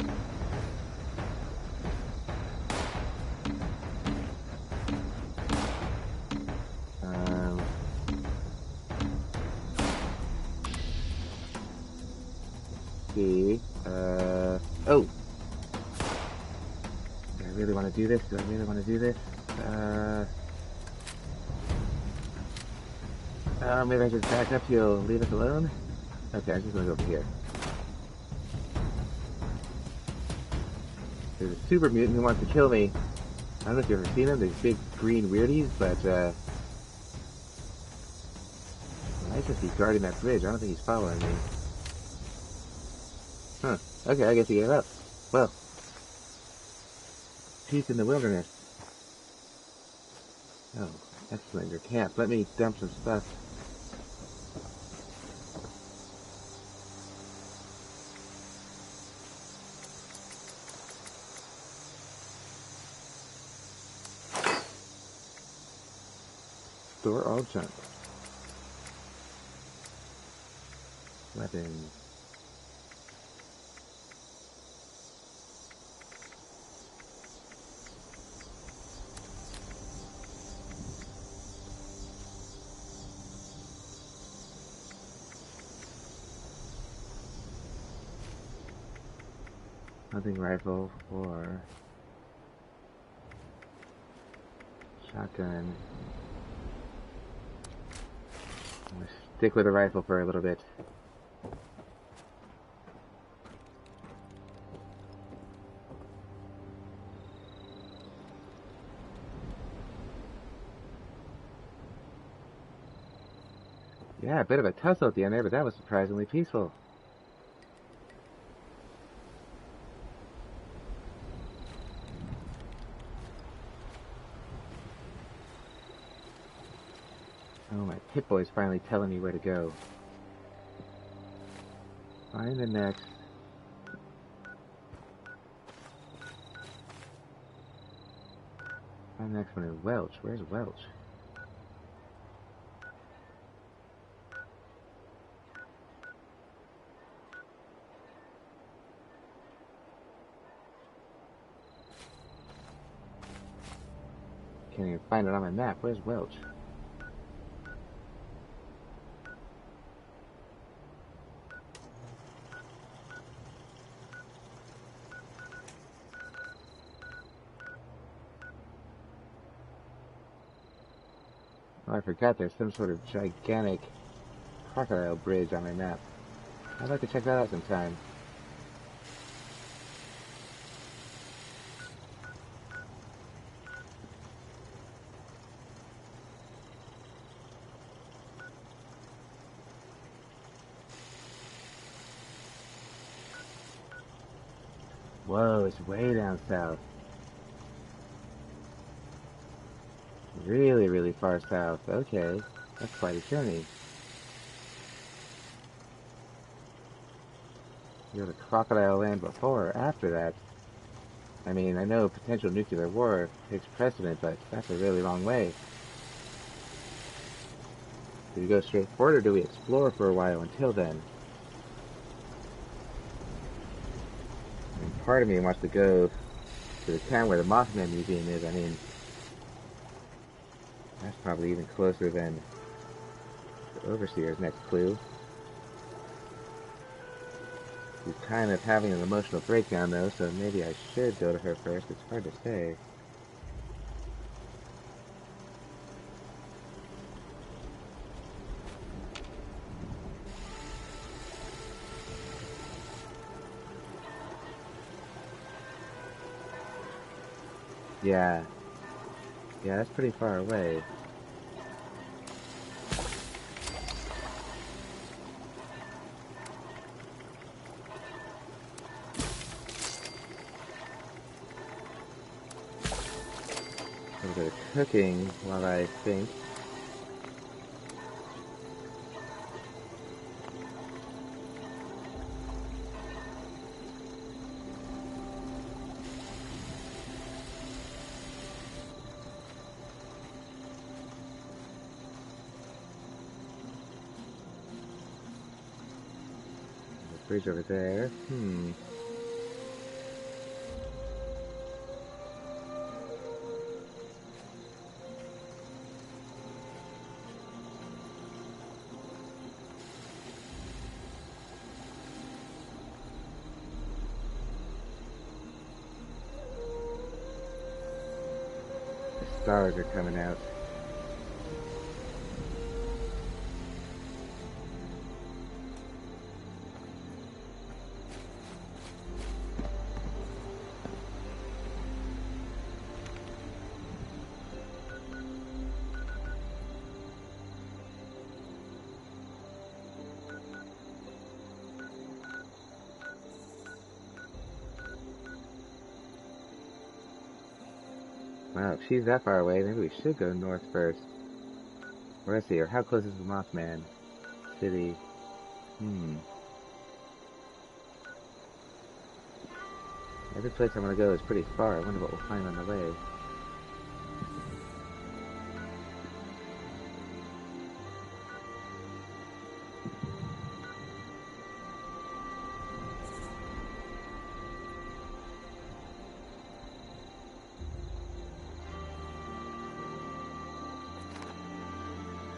See, oh! Do I really want to do this? Do I really want to do this? Maybe I should back up, you'll leave us alone? Okay, I'm just gonna go over here. There's a super mutant who wants to kill me. I don't know if you've ever seen them, these big green weirdies, but, he might just be guarding that bridge. I don't think he's following me. Huh. Okay, I guess he gave up. Well. Peace in the wilderness. Oh, excellent. Your camp. Let me dump some stuff. Store all junk. Weapons. Hunting rifle or shotgun. I'm gonna stick with the rifle for a little bit. Yeah, a bit of a tussle at the end there, but that was surprisingly peaceful. Oh, my Pip-Boy's finally telling me where to go. Find the next. Find the next one is Welch. Where's Welch? Can't even find it on my map. Where's Welch? Oh, I forgot there's some sort of gigantic crocodile bridge on my map. I'd like to check that out sometime. Whoa, it's way down south. Really, really far south. Okay, that's quite a journey. You go to Crocodile Land before or after that? I mean, I know potential nuclear war takes precedent, but that's a really long way. Do we go straight forward, or do we explore for a while until then? I mean, part of me wants to go to the town where the Mothman Museum is. I mean, that's probably even closer than the Overseer's next clue. She's kind of having an emotional breakdown though, so maybe I should go to her first. It's hard to say. Yeah, that's pretty far away. A little bit of cooking while I think. Bridge over there. The stars are coming out. Wow, if she's that far away, maybe we should go north first. Or let's see, or how close is the Mothman City? Every place I want to go is pretty far. I wonder what we'll find on the way.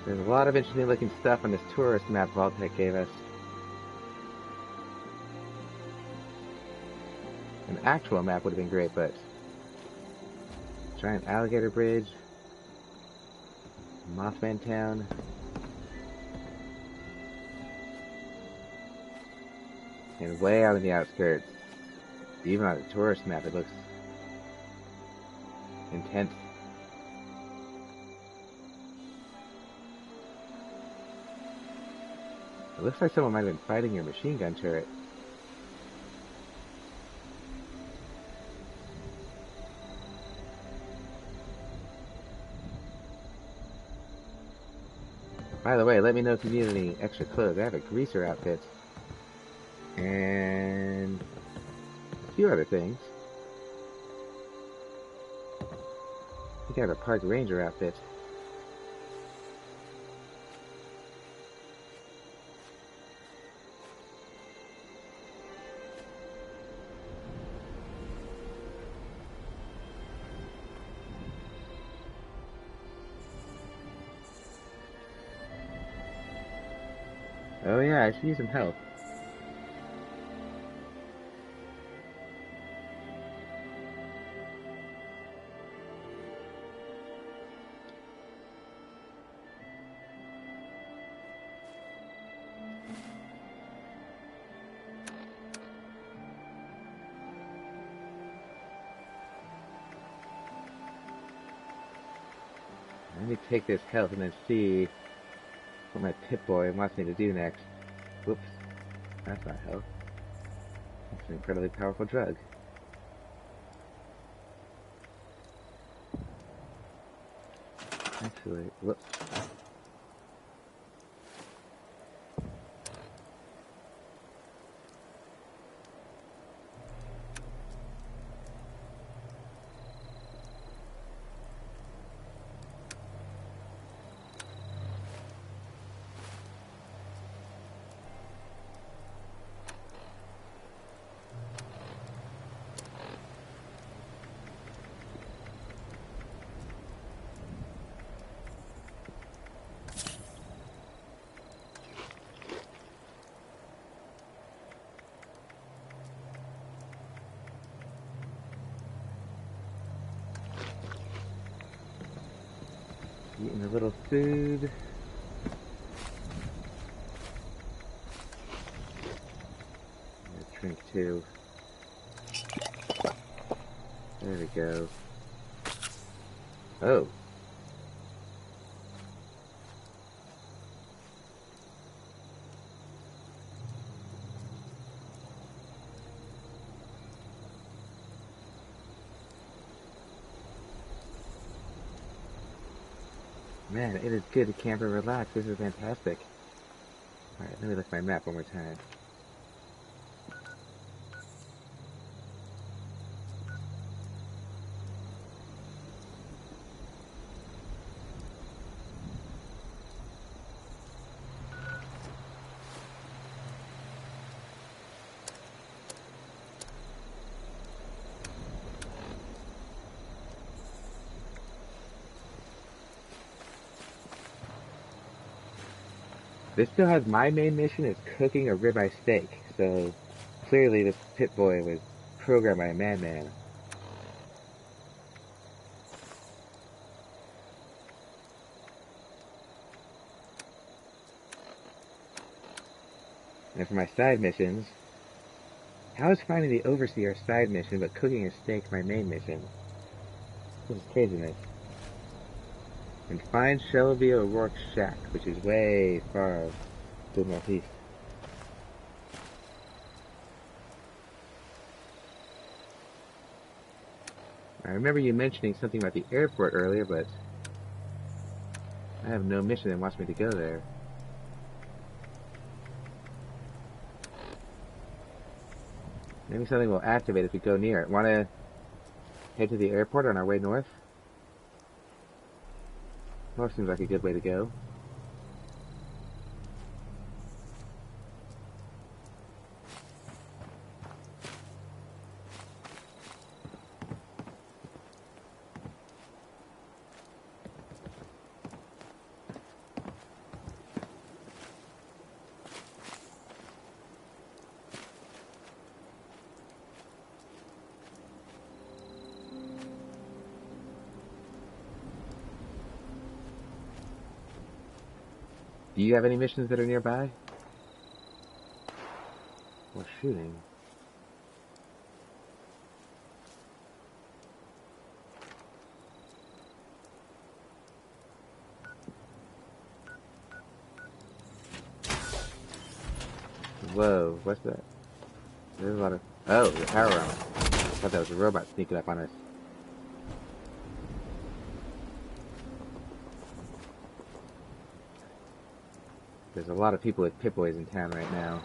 There's a lot of interesting looking stuff on this tourist map Vault-Tec gave us. An actual map would have been great, but giant alligator bridge, Mothman Town, and way out in the outskirts. Even on the tourist map, it looks intense. It looks like someone might have been fighting your machine gun turret. By the way, let me know if you need any extra clothes. I have a greaser outfit. And a few other things. I think I have a park ranger outfit. Oh yeah, I should use some health. Let me take this health and then see what my Pip-Boy wants me to do next. Whoops. That's not health. That's an incredibly powerful drug. Actually, whoops. Eating a little food. A drink too. There we go. Oh. Man, it is good to camp and relax. This is fantastic. Alright, let me look at my map one more time. This still has my main mission is cooking a ribeye steak, so clearly this pit boy was programmed by a madman. And for my side missions, how is finding the overseer a side mission but cooking a steak my main mission? This is craziness. And find Shelby O'Rourke's shack, which is way far to the northeast. I remember you mentioning something about the airport earlier, but I have no mission that wants me to go there. Maybe something will activate if we go near it. Want to head to the airport on our way north? Well, seems like a good way to go. Do you have any missions that are nearby? Or shooting? Whoa, what's that? There's a lot of... Oh, the power armor. I thought that was a robot sneaking up on us. There's a lot of people with pit boys in town right now.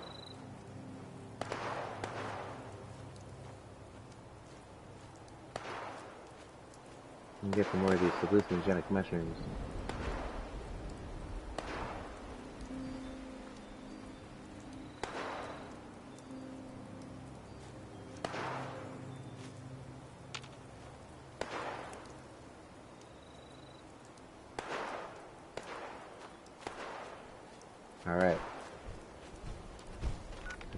You can get some more of these hallucinogenic mushrooms. Alright.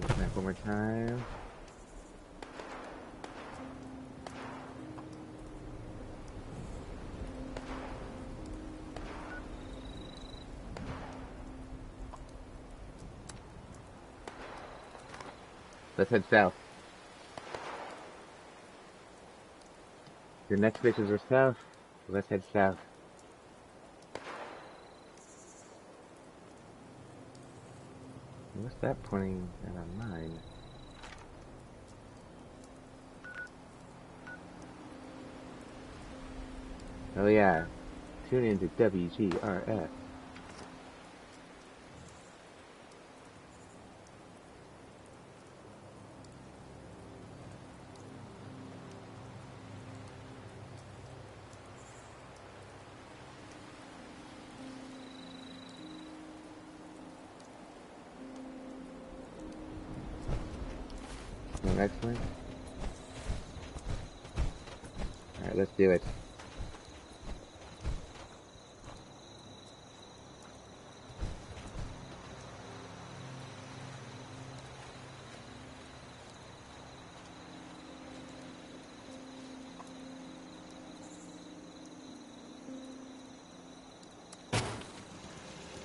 Back one more time. Let's head south. Your next missions are south, so let's head south. What's that pointing at on mine? Oh yeah, tune in to WGRF. Excellent. Alright, let's do it.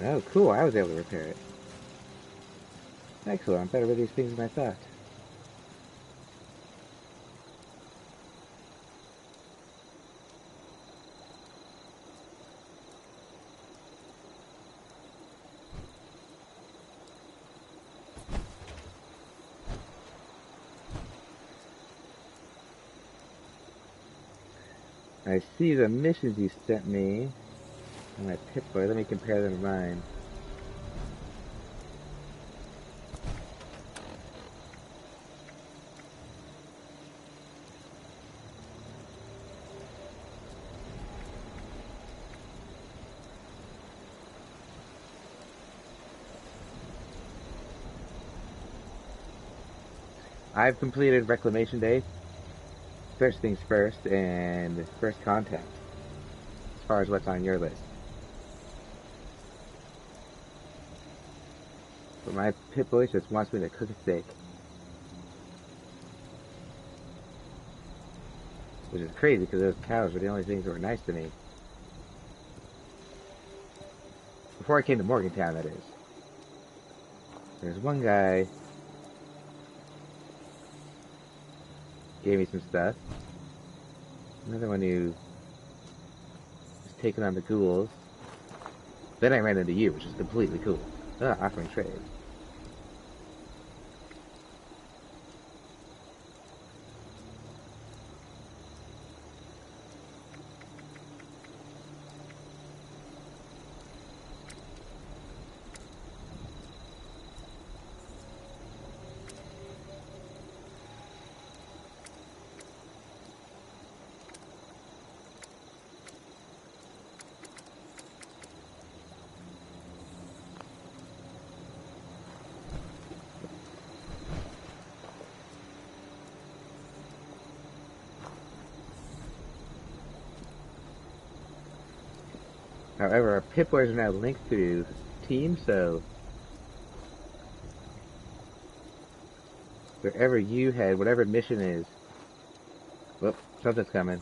Oh, cool, I was able to repair it. Excellent, I'm better with these things than I thought. I see the missions you sent me on my Pip-Boy. Let me compare them to mine. I've completed Reclamation Day, First Things First, and First Contact, as far as what's on your list. But my Pip-Boy just wants me to cook a steak. Which is crazy, because those cows were the only things that were nice to me. Before I came to Morgantown, that is. There's one guy gave me some stuff. Another one who was taking on the ghouls. Then I ran into you, which is completely cool. Offering trade. However, our Pip-Boys are now linked to Team, so wherever you head, whatever mission is... Whoop, something's coming.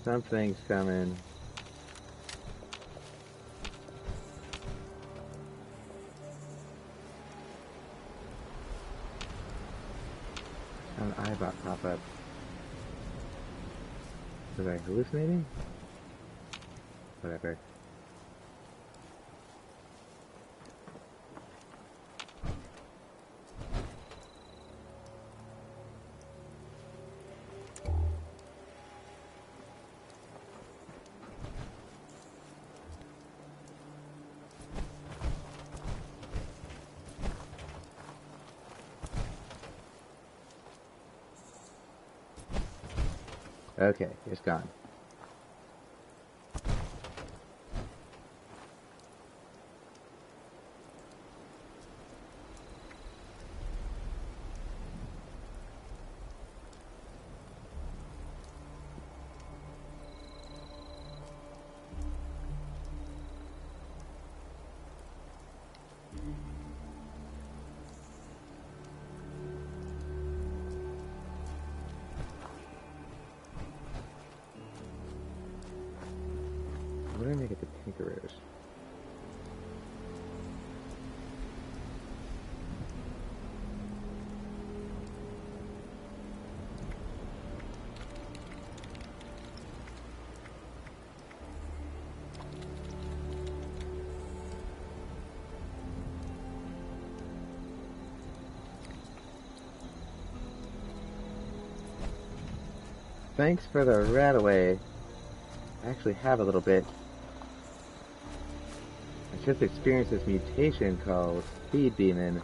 Something's coming. An eyebot pop up. Was I hallucinating? Whatever. Okay, it's gone. What do I make it to Tinkerers? Thanks for the rat away. I actually have a little bit. I just experienced this mutation called Speed Demon.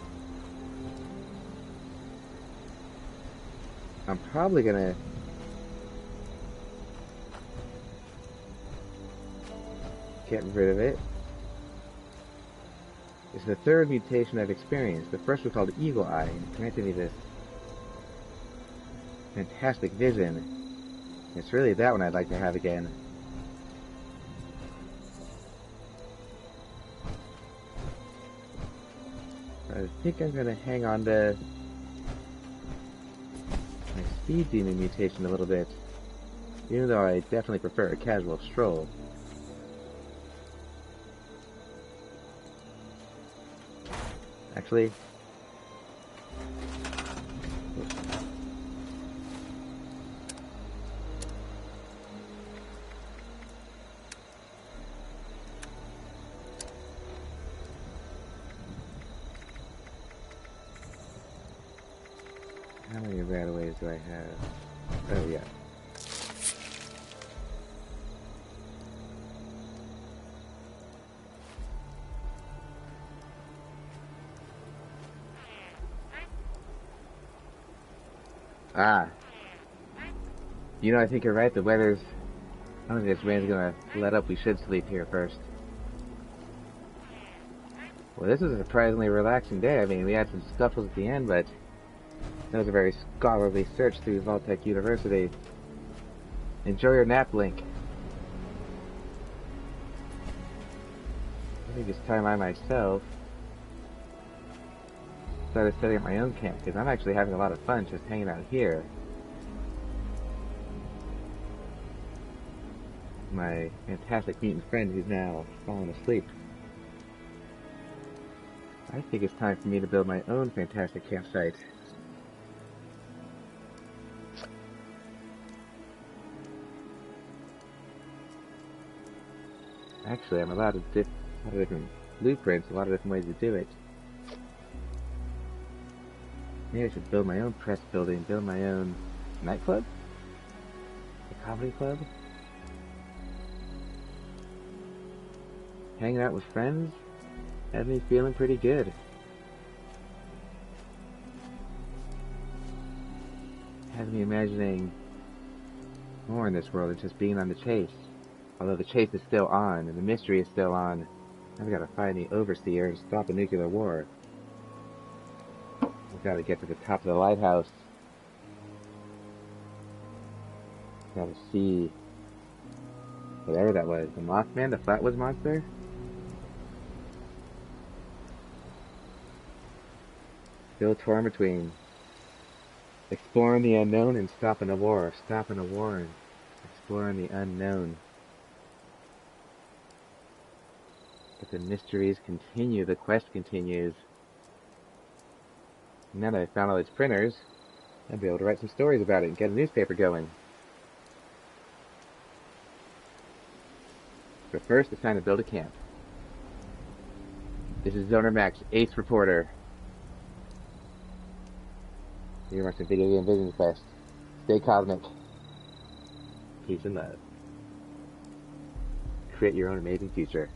I'm probably gonna get rid of it. It's the third mutation I've experienced. The first was called Eagle Eye, and it granted me this fantastic vision. It's really that one I'd like to have again. I think I'm going to hang on to my Speed Demon mutation a little bit. Even though I definitely prefer a casual stroll. Actually, how many rataways do I have? Oh yeah. Ah. You know, I think you're right. The weather's... I don't think this rain's gonna let up. We should sleep here first. Well, this was a surprisingly relaxing day. I mean, we had some scuffles at the end, but that was a very scholarly search through Vault-Tec University. Enjoy your nap, Link. I think it's time I myself started setting up my own camp, because I'm actually having a lot of fun just hanging out here. My fantastic mutant friend who's now fallen asleep. I think it's time for me to build my own fantastic campsite. Actually, I'm allowed a lot of different blueprints, a lot of different ways to do it. Maybe I should build my own press building, build my own nightclub? A comedy club? Hanging out with friends had me feeling pretty good. Had me imagining more in this world than just being on the chase. Although the chase is still on, and the mystery is still on, I've got to find the Overseer and stop a nuclear war. I've got to get to the top of the lighthouse. Got to see whatever that was. The Mothman, the Flatwoods monster? Still torn between exploring the unknown and stopping a war. Stopping a war and exploring the unknown. But the mysteries continue, the quest continues. Now that I've found all these printers, I'll be able to write some stories about it and get a newspaper going. But first, it's time to build a camp. This is Zoner Max, Ace Reporter. You're watching Video Game Vision Quest. Stay cosmic. Peace and love. Create your own amazing future.